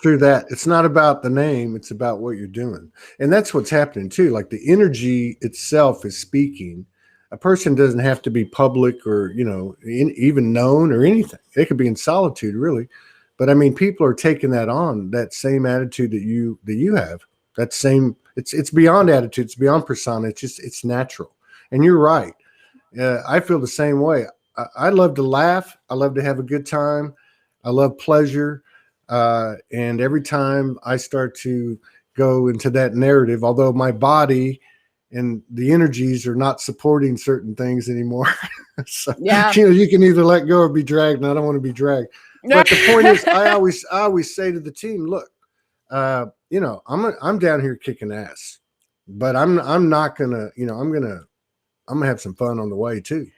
true that. It's not about the name, it's about what you're doing. And that's what's happening too. Like the energy itself is speaking. A person doesn't have to be public or, even known or anything. They could be in solitude, really. But I mean, people are taking that on, that same attitude that you have. That same, it's beyond attitude, it's beyond persona. It's natural. And you're right. I feel the same way. I love to laugh. I love to have a good time. I love pleasure. And every time I start to go into that narrative, although my body and the energies are not supporting certain things anymore. So, you can either let go or be dragged, and I don't want to be dragged. But the point is, I always say to the team, look, I'm down here kicking ass, but I'm not gonna, I'm gonna have some fun on the way too.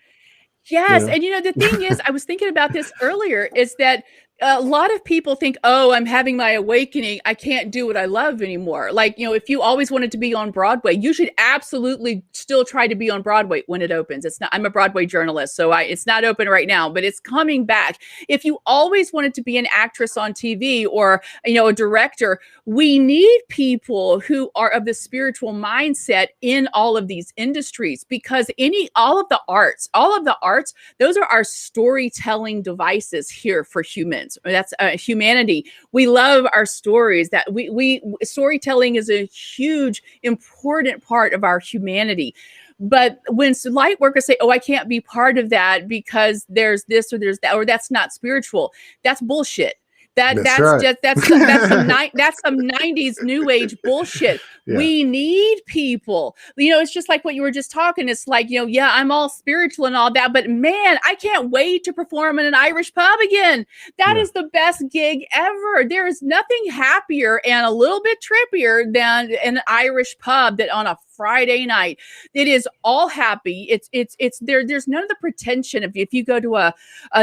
Yes. And the thing is, I was thinking about this earlier, is that a lot of people think, oh, I'm having my awakening, I can't do what I love anymore. Like, if you always wanted to be on Broadway, you should absolutely still try to be on Broadway when it opens. It's not, I'm a Broadway journalist, so it's not open right now, but it's coming back. If you always wanted to be an actress on TV, or a director, we need people who are of the spiritual mindset in all of these industries, because all of the arts, those are our storytelling devices here for humans. That's humanity. We love our stories. That we storytelling is a huge, important part of our humanity. But when light workers say, oh, I can't be part of that because there's this or there's that, or that's not spiritual, that's bullshit. That's right. That's some 90s new age bullshit. Yeah. We need people. It's just like what you were just talking. It's like, yeah, I'm all spiritual and all that, but man, I can't wait to perform in an Irish pub again. That is the best gig ever. There is nothing happier and a little bit trippier than an Irish pub that on a Friday night. It is all happy. It's there. There's none of the pretension of if you go to a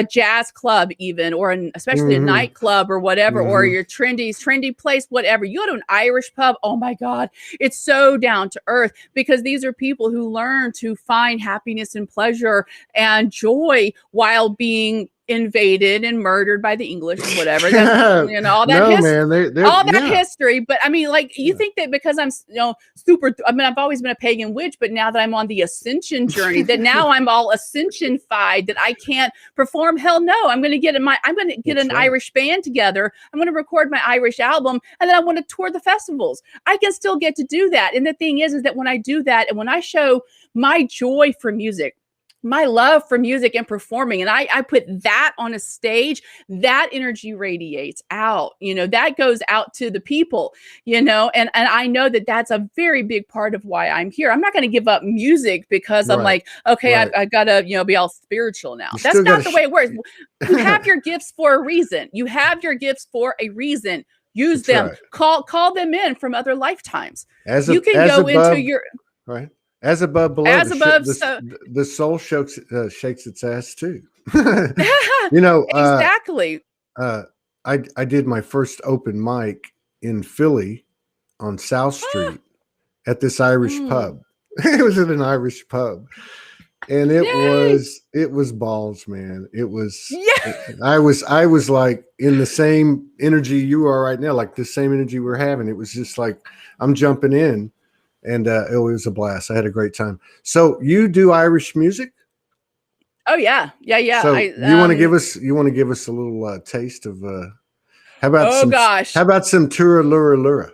jazz club, even, or especially a nightclub or whatever, or your trendy place, whatever. You go to an Irish pub. Oh my God, it's so down to earth, because these are people who learn to find happiness and pleasure and joy while being invaded and murdered by the English or whatever. That's, all that history. But I mean, like, you think that because I'm, I've always been a pagan witch, but now that I'm on the ascension journey, that now I'm all ascension-fied, that I can't perform. Hell no. I'm going to get an Irish band together. I'm going to record my Irish album, and then I want to tour the festivals. I can still get to do that. And the thing is that when I do that, and when I show my joy for music, my love for music and performing, and I put that on a stage, that energy radiates out, that goes out to the people, and I know that that's a very big part of why I'm here. I'm not going to give up music because I'm like, okay, I gotta, be all spiritual now. That's not the way it works. You have your gifts for a reason. Use them. Call them in from other lifetimes. As above, below. As above, the soul shakes its ass too. Exactly. I did my first open mic in Philly on South Street at this Irish pub. It was at an Irish pub, and it was balls, man. It was. I was like in the same energy you are right now, like the same energy we're having. It was just like I'm jumping in. And it was a blast. I had a great time. So you do Irish music? Oh yeah. So you want to give us a little taste of how about some Tura Lura Lura?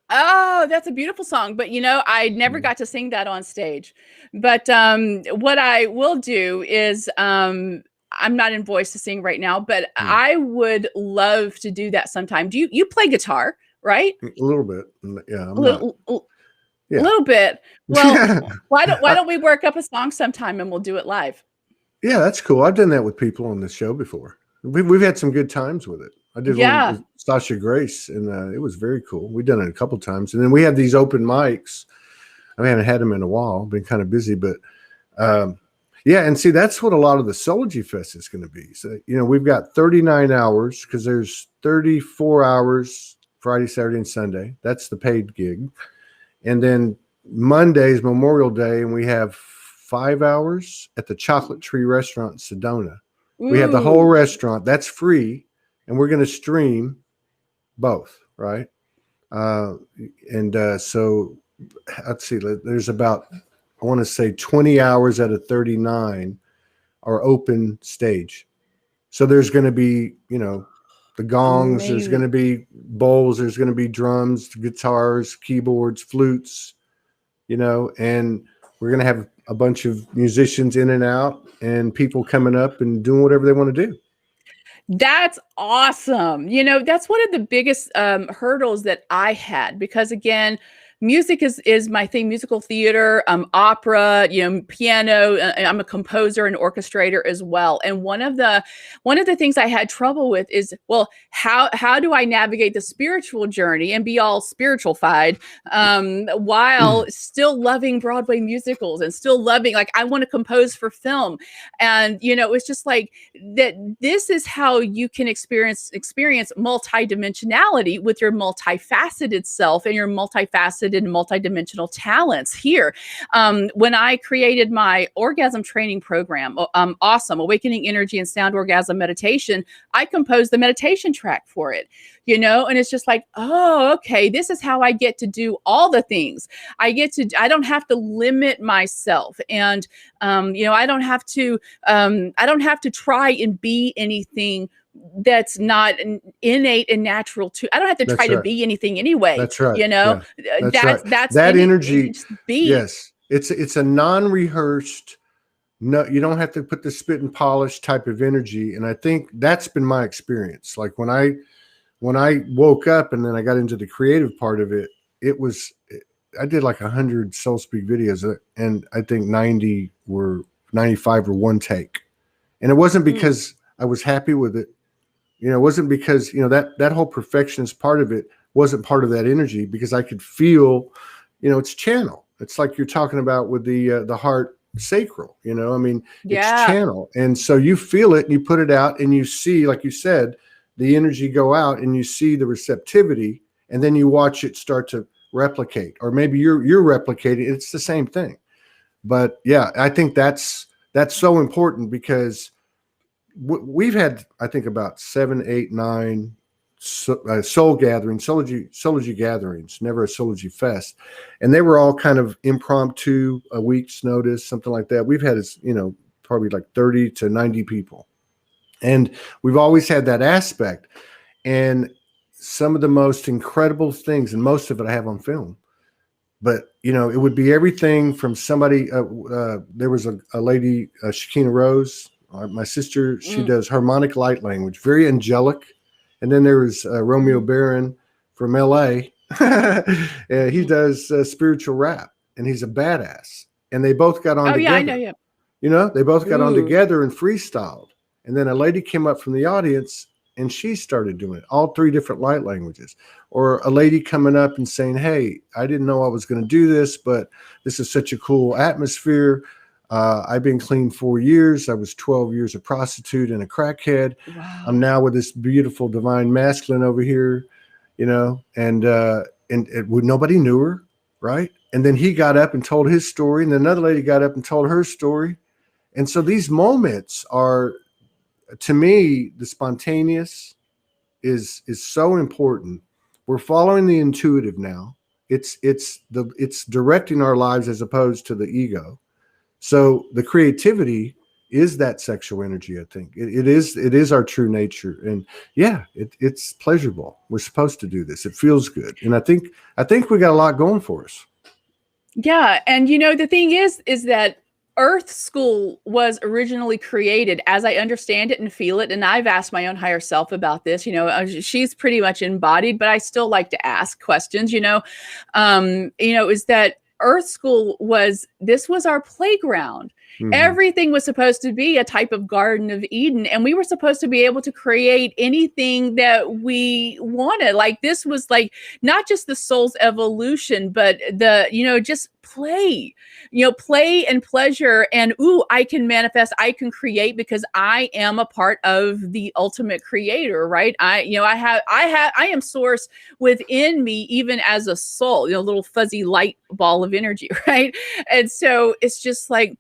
Oh, that's a beautiful song. But I never got to sing that on stage. But what I will do is I'm not in voice to sing right now, but I would love to do that sometime. Do you play guitar, right? A little bit. Yeah. A little bit. Well, why don't we work up a song sometime and we'll do it live? Yeah, that's cool. I've done that with people on the show before. We've had some good times with it. I did one with Sasha Grace, and it was very cool. We've done it a couple times, and then we have these open mics. I haven't had them in a while. Been kind of busy, but and see, that's what a lot of the Soulology Fest is going to be. So we've got 39 hours because there's 34 hours Friday, Saturday, and Sunday. That's the paid gig. And then Monday's Memorial Day, and we have 5 hours at the Chocolate Tree Restaurant in Sedona. Ooh. We have the whole restaurant. That's free, and we're going to stream both, right? So let's see. There's about, I want to say 20 hours out of 39 are open stage. So there's going to be, the gongs, there's going to be bowls, there's going to be drums, guitars, keyboards, flutes, and we're going to have a bunch of musicians in and out and people coming up and doing whatever they want to do. That's awesome. That's one of the biggest hurdles that I had, because again, music is my thing, musical theater, opera, piano. I'm a composer and orchestrator as well. And one of the things I had trouble with is, well, how do I navigate the spiritual journey and be all spiritualified while still loving Broadway musicals and still loving, like, I want to compose for film. And, it's just like that. This is how you can experience multidimensionality with your multifaceted self and your multifaceted and multidimensional talents here. When I created my orgasm training program, Awesome Awakening Energy and Sound Orgasm Meditation, I composed the meditation track for it, and it's just like, oh, okay, this is how I get to do all the things. I don't have to limit myself. And, I don't have to try and be anything that's not innate and natural to. I don't have to try to be anything anyway. That's right. That's that energy. Just be. Yes. It's a non-rehearsed, no, you don't have to put the spit and polish type of energy. And I think that's been my experience. Like when I woke up and then I got into the creative part of it, I did like 100 Soul Speak videos, and I think 95 were one take. And it wasn't because I was happy with it. It wasn't because, that whole perfectionist part of it wasn't part of that energy, because I could feel, it's channel. It's like you're talking about with the heart sacral, it's channel. And so you feel it and you put it out and you see, like you said, the energy go out and you see the receptivity, and then you watch it start to replicate, or maybe you're replicating. It's the same thing. But yeah, I think that's so important, because we've had, I think, about 7, 8, 9 soul gatherings, Soulology gatherings, never a Soulology Fest. And they were all kind of impromptu, a week's notice, something like that. We've had, probably like 30 to 90 people. And we've always had that aspect. And some of the most incredible things, and most of it I have on film, but, it would be everything from somebody, there was a lady, Shakina Rose, my sister, she does harmonic light language, very angelic. And then there was Romeo Barron from LA. He does spiritual rap, and he's a badass. And they both got on together. Yeah, I know, yeah. They both got on together and freestyled. And then a lady came up from the audience and she started doing it, all 3 different light languages. Or a lady coming up and saying, hey, I didn't know I was going to do this, but this is such a cool atmosphere. I've been clean 4 years. I was 12 years a prostitute and a crackhead. Wow. I'm now with this beautiful divine masculine over here, and nobody knew her, right? And then he got up and told his story, and then another lady got up and told her story. And so these moments are, to me, the spontaneous is so important. We're following the intuitive now. It's directing our lives as opposed to the ego. So the creativity is that sexual energy. I think it is our true nature. And yeah, it's pleasurable. We're supposed to do this. It feels good. And I think we got a lot going for us. Yeah. And the thing is that Earth School was originally created, as I understand it and feel it, and I've asked my own higher self about this. She's pretty much embodied, but I still like to ask questions. Is that Earth School was our playground. Mm-hmm. Everything was supposed to be a type of Garden of Eden, and we were supposed to be able to create anything that we wanted. Like, this was like not just the soul's evolution, but just play, play and pleasure. And I can manifest, I can create, because I am a part of the ultimate creator, right? I am source within me, even as a soul, little fuzzy light ball of energy, right? And so it's just like,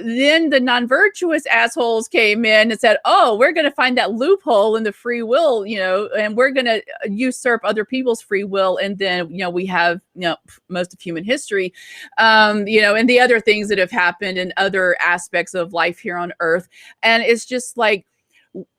then the non-virtuous assholes came in and said, oh, we're going to find that loophole in the free will, and we're going to usurp other people's free will. And then, we have, most of human history, and the other things that have happened in other aspects of life here on Earth. And it's just like,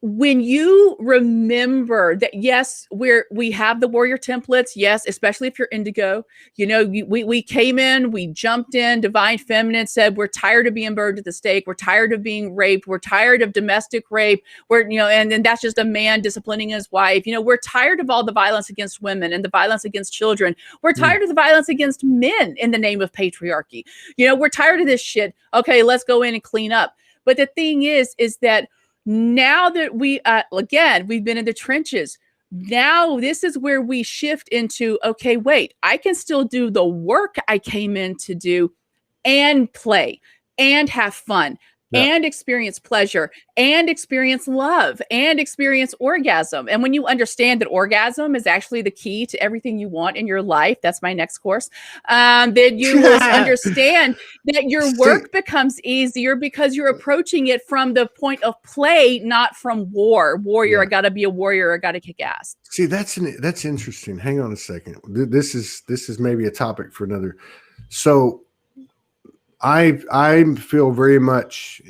when you remember that, yes, we have the warrior templates, yes, especially if you're indigo, we came in, we jumped in, divine feminine said, we're tired of being burned at the stake, we're tired of being raped, we're tired of domestic rape, and then that's just a man disciplining his wife. We're tired of all the violence against women and the violence against children. We're tired of the violence against men in the name of patriarchy. We're tired of this shit. Okay, let's go in and clean up. But the thing is that now that we've been in the trenches, now this is where we shift into, okay, wait, I can still do the work I came in to do and play and have fun and experience pleasure and experience love and experience orgasm. And when you understand that orgasm is actually the key to everything you want in your life, that's my next course, then you will understand that your work becomes easier because you're approaching it from the point of play, not from war. Warrior, I got to be a warrior, I got to kick ass. See, that's interesting. Hang on a second. This is maybe a topic for another. So I feel very much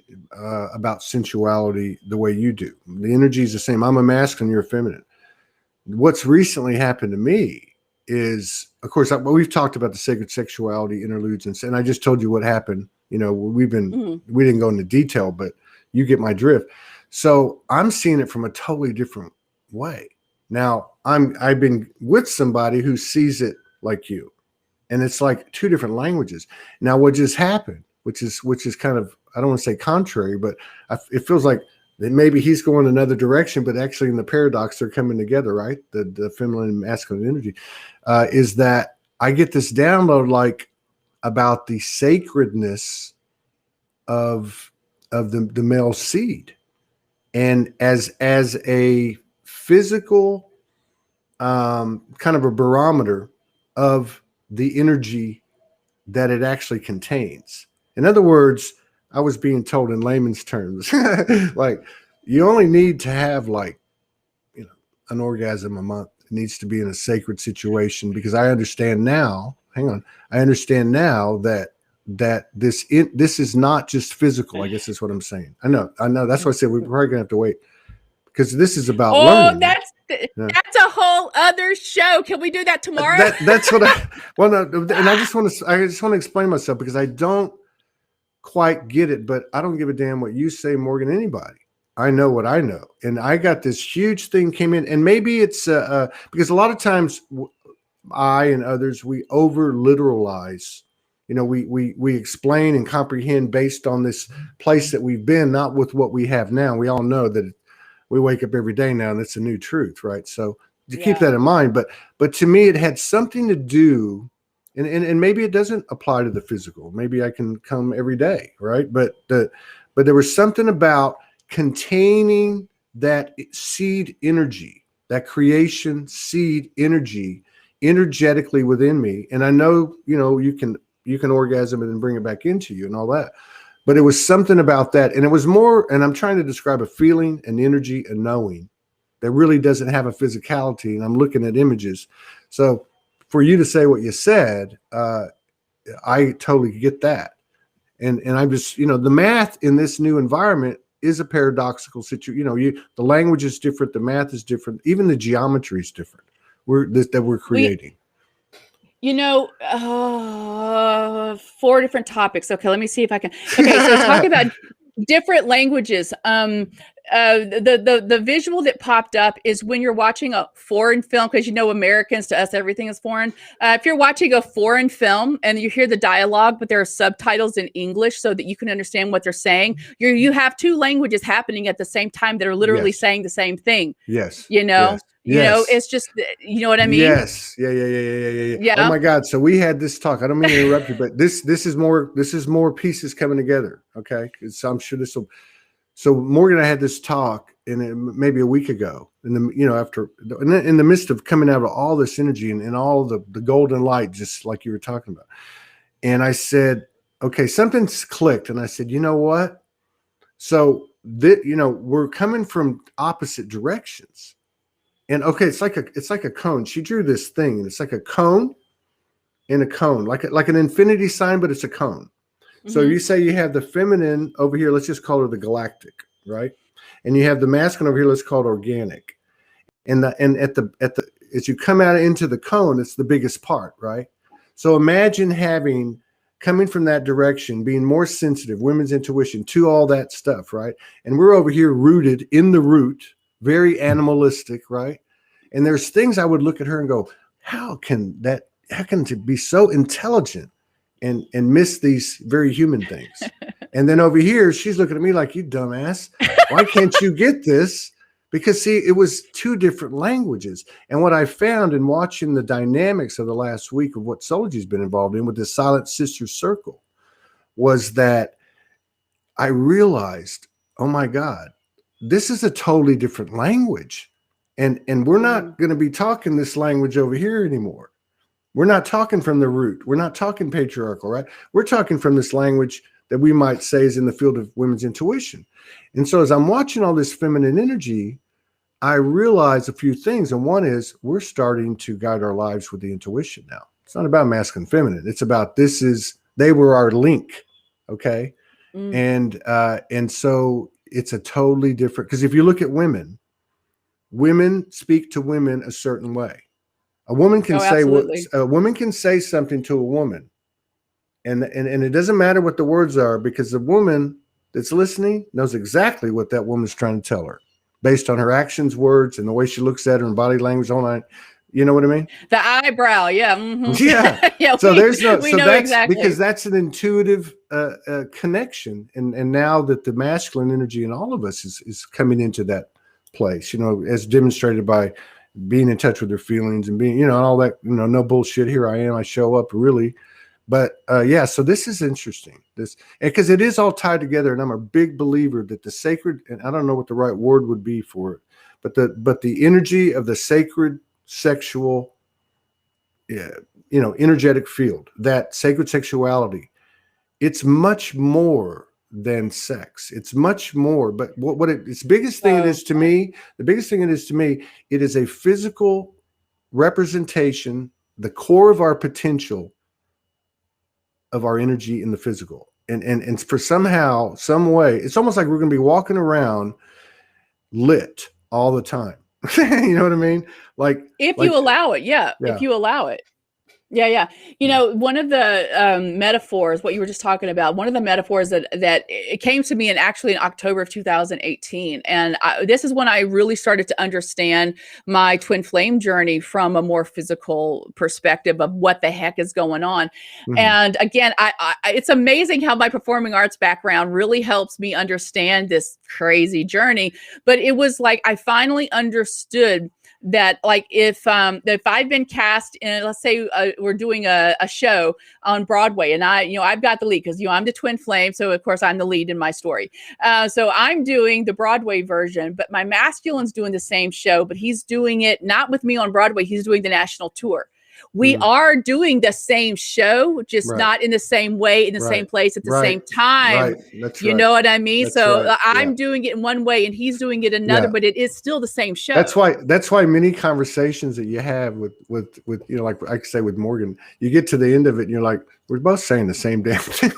about sensuality the way you do. The energy is the same. I'm a masculine, you're a feminine. What's recently happened to me is, of course, we've talked about the sacred sexuality interludes, and I just told you what happened. We didn't go into detail, but you get my drift. So I'm seeing it from a totally different way. Now I've been with somebody who sees it like you. And it's like two different languages. Now, what just happened, which is kind of, I don't want to say contrary, but it feels like that maybe he's going another direction, but actually in the paradox, they're coming together, right? The feminine and masculine energy is that I get this download like about the sacredness of the male seed, and as a physical kind of a barometer of the energy that it actually contains. In other words, I was being told in layman's terms, like you only need to have an orgasm a month. It needs to be in a sacred situation, because I understand now, I understand now that this is not just physical, I guess is what I'm saying. I know. That's why I said we're probably gonna have to wait, because this is about learning. That's a whole other show. Can we do that tomorrow? That's what and I just want to explain myself, because I don't quite get it, but I don't give a damn what you say more than anybody. I know what I know. And I got this huge thing came in, and maybe it's because a lot of times I and others, we over literalize, we explain and comprehend based on this place that we've been, not with what we have now. We all know that we wake up every day now and it's a new truth, right? So to keep that in mind, but to me, it had something to do, and maybe it doesn't apply to the physical. Maybe I can come every day, right? But there was something about containing that seed energy, that creation seed energy energetically within me. And I know, you can orgasm it and bring it back into you and all that. But it was something about that. And it was more, and I'm trying to describe a feeling, an energy, a knowing that really doesn't have a physicality. And I'm looking at images. So for you to say what you said, I totally get that. And I'm just, the math in this new environment is a paradoxical situation. The language is different. The math is different. Even the geometry is different. That we're creating. 4 different topics. Okay, let me see if I can. Okay, so talk about different languages. The visual that popped up is when you're watching a foreign film, because Americans, to us everything is foreign. If you're watching a foreign film and you hear the dialogue, but there are subtitles in English so that you can understand what they're saying, you have 2 languages happening at the same time that are literally saying the same thing. Yes. Yes. It's just, you know what I mean? Yes. Yeah. Oh my God. So we had this talk. I don't mean to interrupt you, but this is more pieces coming together. Okay. So I'm sure this will. So Morgan and I had this talk maybe a week ago, in the midst of coming out of all this energy and all the golden light, just like you were talking about. And I said, okay, something's clicked. And I said, you know what? So we're coming from opposite directions. And okay, it's like a cone. She drew this thing, and it's like a cone and a cone, like an infinity sign, but it's a cone. Mm-hmm. So you say you have the feminine over here. Let's just call her the galactic, right? and you have the masculine over here. Let's call it organic. And as you come out into the cone, it's the biggest part, right? So imagine coming from that direction, being more sensitive, women's intuition to all that stuff, right? And we're over here rooted in the root, very animalistic, right? And there's things I would look at her and go, how can it be so intelligent and miss these very human things? And then over here, she's looking at me like, you dumbass, why can't you get this? Because see, it was two different languages. And what I found in watching the dynamics of the last week of what Soulology's been involved in with the Silent Sister Circle was that I realized, oh my God, this is a totally different language. And we're not going to be talking this language over here anymore. We're not talking from the root. We're not talking patriarchal, right? We're talking from this language that we might say is in the field of women's intuition. And so as I'm watching all this feminine energy, I realize a few things. And one is we're starting to guide our lives with the intuition now. It's not about masculine and feminine. It's about they were our link. Okay. And so it's a totally different, because if you look at women speak to women a certain way. A woman can say something to a woman. And it doesn't matter what the words are, because the woman that's listening knows exactly what that woman's trying to tell her based on her actions, words, and the way she looks at her and body language online. You know what I mean? The eyebrow. Yeah. Mm-hmm. Yeah. Yeah. So we know that's exactly. because that's an intuitive connection. And now that the masculine energy in all of us is coming into that place, as demonstrated by being in touch with their feelings and being, all that, no bullshit. Here I am. I show up really. But so this is interesting. Because it is all tied together, and I'm a big believer that the sacred, and I don't know what the right word would be for it, but the energy of the sacred sexual, energetic field, that sacred sexuality, it's much more than sex. It's much more. But its biggest thing it is to me, it is a physical representation, the core of our potential of our energy in the physical. And for somehow, some way, it's almost like we're going to be walking around lit all the time. You know what I mean? If you allow it. Yeah. If you allow it. Yeah. One of the metaphors, what you were just talking about, one of the metaphors that it came to me in October of 2018. And this is when I really started to understand my twin flame journey from a more physical perspective of what the heck is going on. Mm-hmm. And again, it's amazing how my performing arts background really helps me understand this crazy journey. But it was like, I finally understood that if I've been cast in, let's say we're doing a show on Broadway, and I've got the lead because I'm the twin flame, so of course I'm the lead in my story. So I'm doing the Broadway version, but my masculine's doing the same show, but he's doing it not with me on Broadway. He's doing the national tour. We are doing the same show, just not in the same way, in the same place at the same time. That's you know what I mean? That's so I'm doing it in one way and he's doing it another, but it is still the same show. That's why many conversations that you have with like I say with Morgan, you get to the end of it and you're like, we're both saying the same damn thing.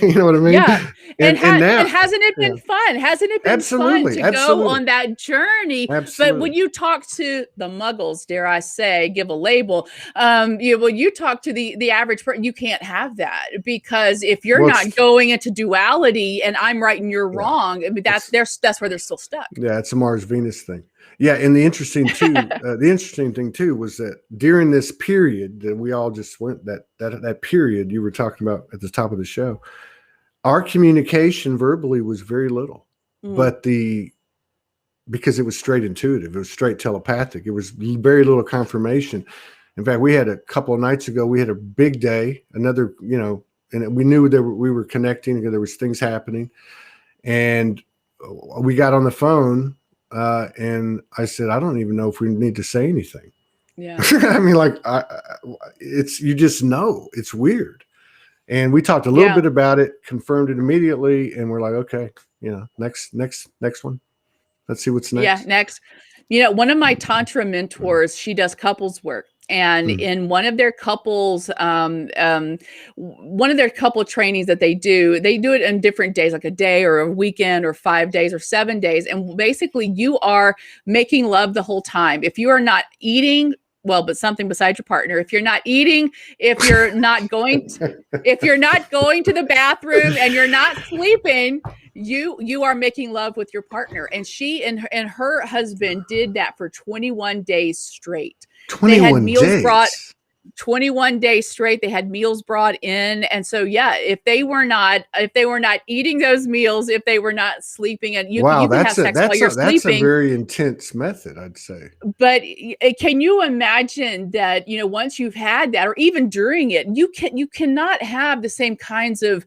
You know what I mean? Yeah. And hasn't it been fun? Hasn't it been fun to go on that journey? Absolutely. But when you talk to the muggles, dare I say, give a label, when you talk to the average person, you can't have that, because if you're not going into duality and I'm right and you're wrong, I mean, that's where they're still stuck. Yeah, it's a Mars Venus thing. Yeah, and the interesting thing too was that during this period that we all just went, that period you were talking about at the top of the show, our communication verbally was very little, but because it was straight intuitive, it was straight telepathic. It was very little confirmation. In fact, we had a couple of nights ago, we had a big day, another, and we knew that we were connecting, there was things happening, and we got on the phone. And I said, I don't even know if we need to say anything. Yeah. I mean, you just know it's weird. And we talked a little bit about it, confirmed it immediately. And we're like, okay, next one. Let's see what's next. Yeah. Next, one of my Tantra mentors, she does couples work. and in one of their couples, one of their couple trainings that they do it in different days, like a day or a weekend or 5 days or 7 days. And basically you are making love the whole time. If you are not eating, well, but something besides your partner, if you're not eating, if you're not going to the bathroom and you're not sleeping, you are making love with your partner. And she and her husband did that for 21 days straight. 21 days. 21 days straight. They had meals brought in. And so, yeah, if they were not eating those meals, if they were not sleeping, and you can have sex while you're sleeping. That's a very intense method, I'd say. But can you imagine that, once you've had that, or even during it, you cannot have the same kinds of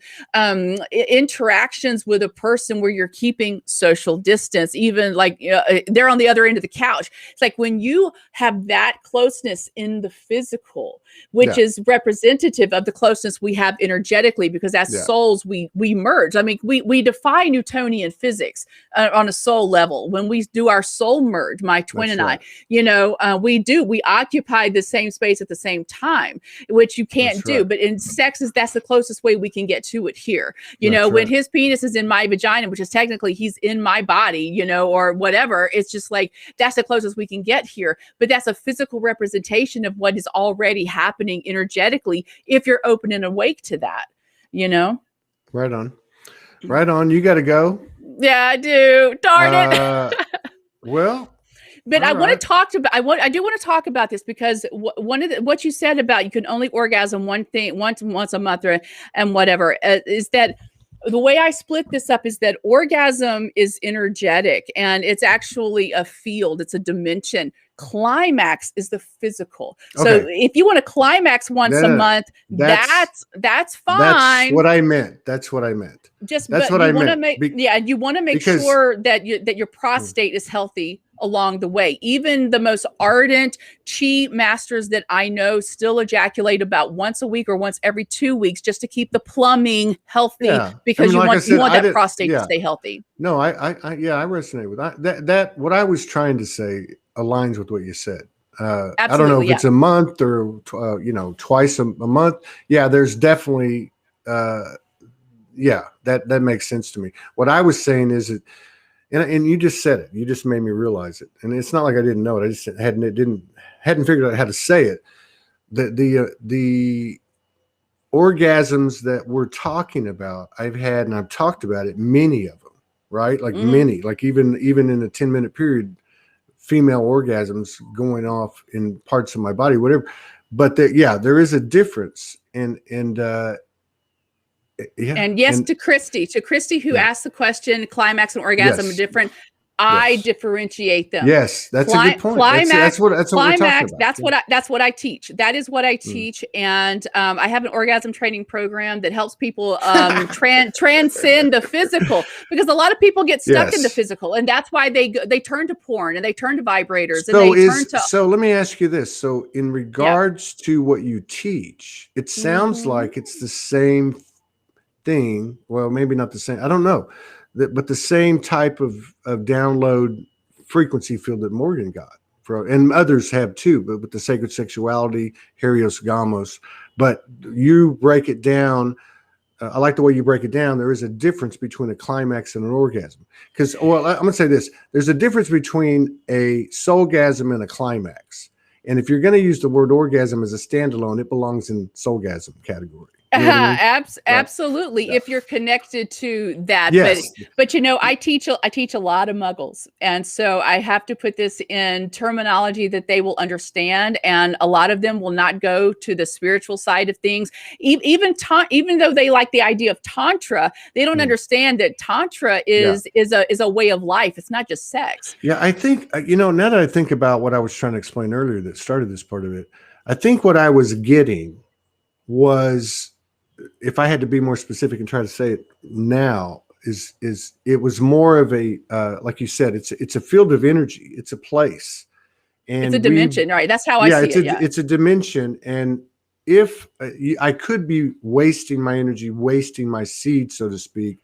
interactions with a person where you're keeping social distance, even like they're on the other end of the couch. It's like when you have that closeness in the physical, which is representative of the closeness we have energetically, because as souls, we merge. I mean, we defy Newtonian physics on a soul level. When we do our soul merge, my twin and I, we occupy the same space at the same time, which you can't do. But in sex, that's the closest way we can get to it here. When his penis is in my vagina, which is technically he's in my body, or whatever, it's just like, that's the closest we can get here. But that's a physical representation of what is already happening energetically if you're open and awake to that. Right on. You got to go. Yeah, I do. Darn it. Well, but I want to talk about. I do want to talk about this because one of what you said about you can only orgasm once a month and whatever is that. The way I split this up is that orgasm is energetic and it's actually a field. It's a dimension. Climax is the physical. So if you want to climax once a month, that's fine. That's what I meant. That's what I meant. You want to make sure that your prostate is healthy along the way. Even the most ardent chi masters that I know still ejaculate about once a week or once every 2 weeks just to keep the plumbing healthy because you want that prostate to stay healthy. No, I resonate with that. That what I was trying to say aligns with what you said. I don't know if it's a month or twice a month. Yeah, there's definitely that makes sense to me. What I was saying is that, and you just said it. You just made me realize it. And it's not like I didn't know it. I just hadn't figured out how to say it. The orgasms that we're talking about, I've had, and I've talked about it, many of them, right? Like many, like even in a 10-minute period, female orgasms going off in parts of my body, whatever. But there is a difference. And to Christy, who asked the question, climax and orgasm are different. I differentiate them. Yes, that's a good point. That's what we're talking about. That's what I teach. That is what I teach. And I have an orgasm training program that helps people transcend the physical, because a lot of people get stuck in the physical, and that's why they turn to porn and they turn to vibrators So let me ask you this. So in regards to what you teach, it sounds like it's the same thing. Well, maybe not the same. I don't know. But the same type of download frequency field that Morgan got, and others have too, but with the sacred sexuality, Helios Gamos. But you break it down. I like the way you break it down. There is a difference between a climax and an orgasm. Because, I'm going to say this. There's a difference between a soulgasm and a climax. And if you're going to use the word orgasm as a standalone, it belongs in soulgasm category. You know what I mean? Absolutely. If you're connected to that, but I teach a lot of muggles, and so I have to put this in terminology that they will understand, and a lot of them will not go to the spiritual side of things. Even though they like the idea of tantra, they don't understand that tantra is a way of life. It's not just sex. Yeah, I think now that I think about what I was trying to explain earlier that started this part of it, I think what I was getting was, if I had to be more specific and try to say it now, is it was more of a like you said, it's a field of energy, it's a place, and it's a dimension, right? That's how I see it. It's a dimension, and if I could be wasting my energy, wasting my seed, so to speak,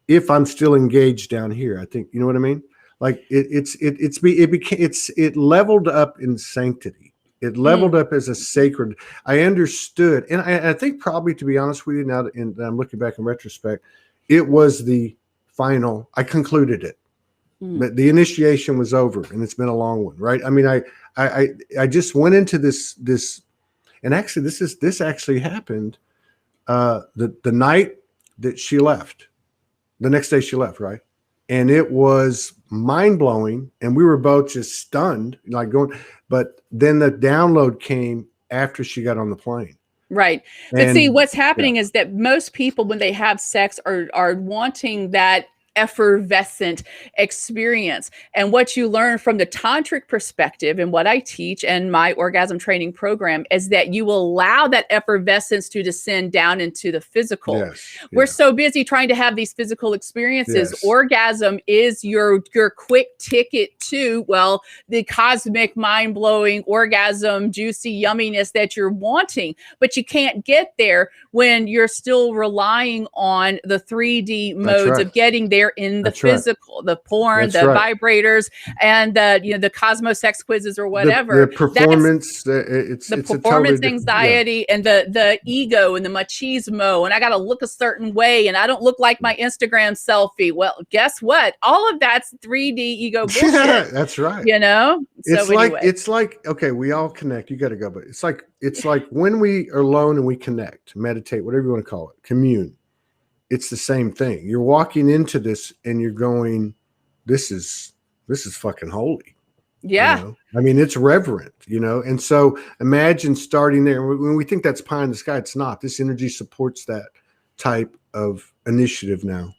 if I'm still engaged down here. I think you know what I mean. Like it leveled up in sanctity. It leveled up as a sacred. I understood, and I think probably, to be honest with you, now that I'm looking back in retrospect, it was the final. I concluded it. But the initiation was over, and it's been a long one, right? I mean, I just went into this, and actually, this actually happened the night that she left. The next day she left, right? And it was mind blowing, and we were both just stunned, like going. But then the download came after she got on the plane. Right. But see, what's happening is that most people, when they have sex, are wanting that effervescent experience. And what you learn from the tantric perspective and what I teach and my orgasm training program is that you will allow that effervescence to descend down into the physical. Yes. We're so busy trying to have these physical experiences. Yes. Orgasm is your quick ticket to, well, the cosmic, mind-blowing orgasm, juicy yumminess that you're wanting. But you can't get there when you're still relying on the 3D modes of getting there in the physical, the porn, the vibrators, and the Cosmo sex quizzes or whatever. The performance, it's performance anxiety and the ego and the machismo, and I got to look a certain way, and I don't look like my Instagram selfie. Well, guess what? All of that's 3D ego bullshit. Yeah, that's right. You know, it's like okay, we all connect. You got to go, but it's like when we are alone and we connect, meditate, whatever you want to call it, commune. It's the same thing. You're walking into this and you're going, this is fucking holy. Yeah. You know? I mean, it's reverent, and so imagine starting there. When we think that's pie in the sky, it's not. This energy supports that type of initiative now.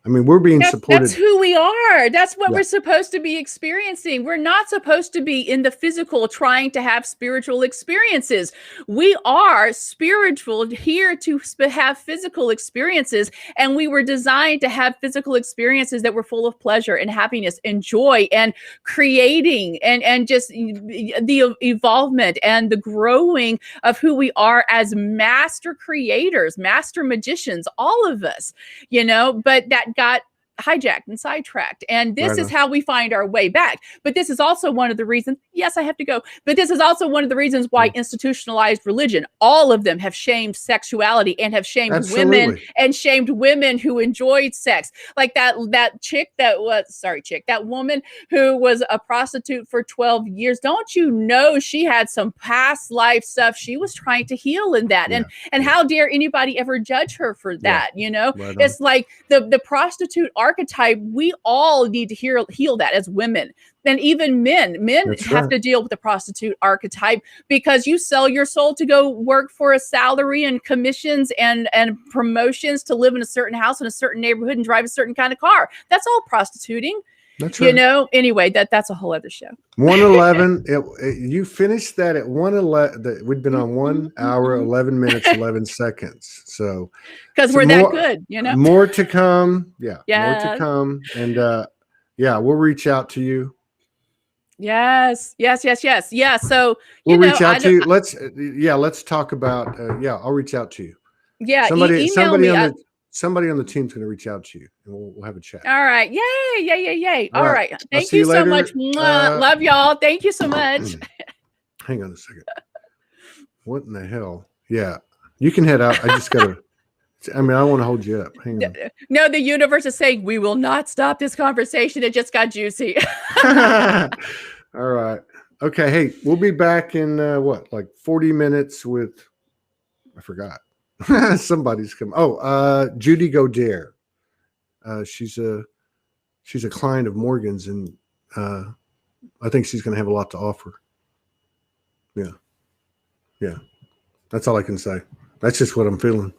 I mean, we're being supported. That's who we are. That's what we're supposed to be experiencing. We're not supposed to be in the physical trying to have spiritual experiences. We are spiritual here to have physical experiences. And we were designed to have physical experiences that were full of pleasure and happiness and joy and creating and just the evolvement and the growing of who we are as master creators, master magicians, all of us, but that got hijacked and sidetracked. And this is how we find our way back. But this is also one of the reasons, yes, I have to go, but this is also one of the reasons why institutionalized religion, all of them have shamed sexuality and have shamed women and shamed women who enjoyed sex. Like that woman who was a prostitute for 12 years. Don't you know she had some past life stuff she was trying to heal in that? And how dare anybody ever judge her for that? It's like the prostitute archetype. We all need to heal that as women. And even men have to deal with the prostitute archetype, because you sell your soul to go work for a salary and commissions and promotions to live in a certain house in a certain neighborhood and drive a certain kind of car. That's all prostituting. That's right. Anyway, that's a whole other show. 111. You finished that at 111. We'd been on 1 hour, 11 minutes, 11 seconds. So because we're that good, more to come. Yeah. More to come. And we'll reach out to you. Yes. Yeah. So we'll reach out to you. Let's talk about. I'll reach out to you. Yeah. Somebody on the team's going to reach out to you, and we'll have a chat. All right. Yay. All right. Thank you so much. Love y'all. Thank you so much. Hang on a second. What in the hell? Yeah. You can head out. I just got to. I want to hold you up. Hang on. No, the universe is saying we will not stop this conversation. It just got juicy. All right. Okay. Hey, we'll be back in 40 minutes with, I forgot. Somebody's come. Judy Godere. She's a client of Morgan's, and I think she's going to have a lot to offer. Yeah. That's all I can say. That's just what I'm feeling.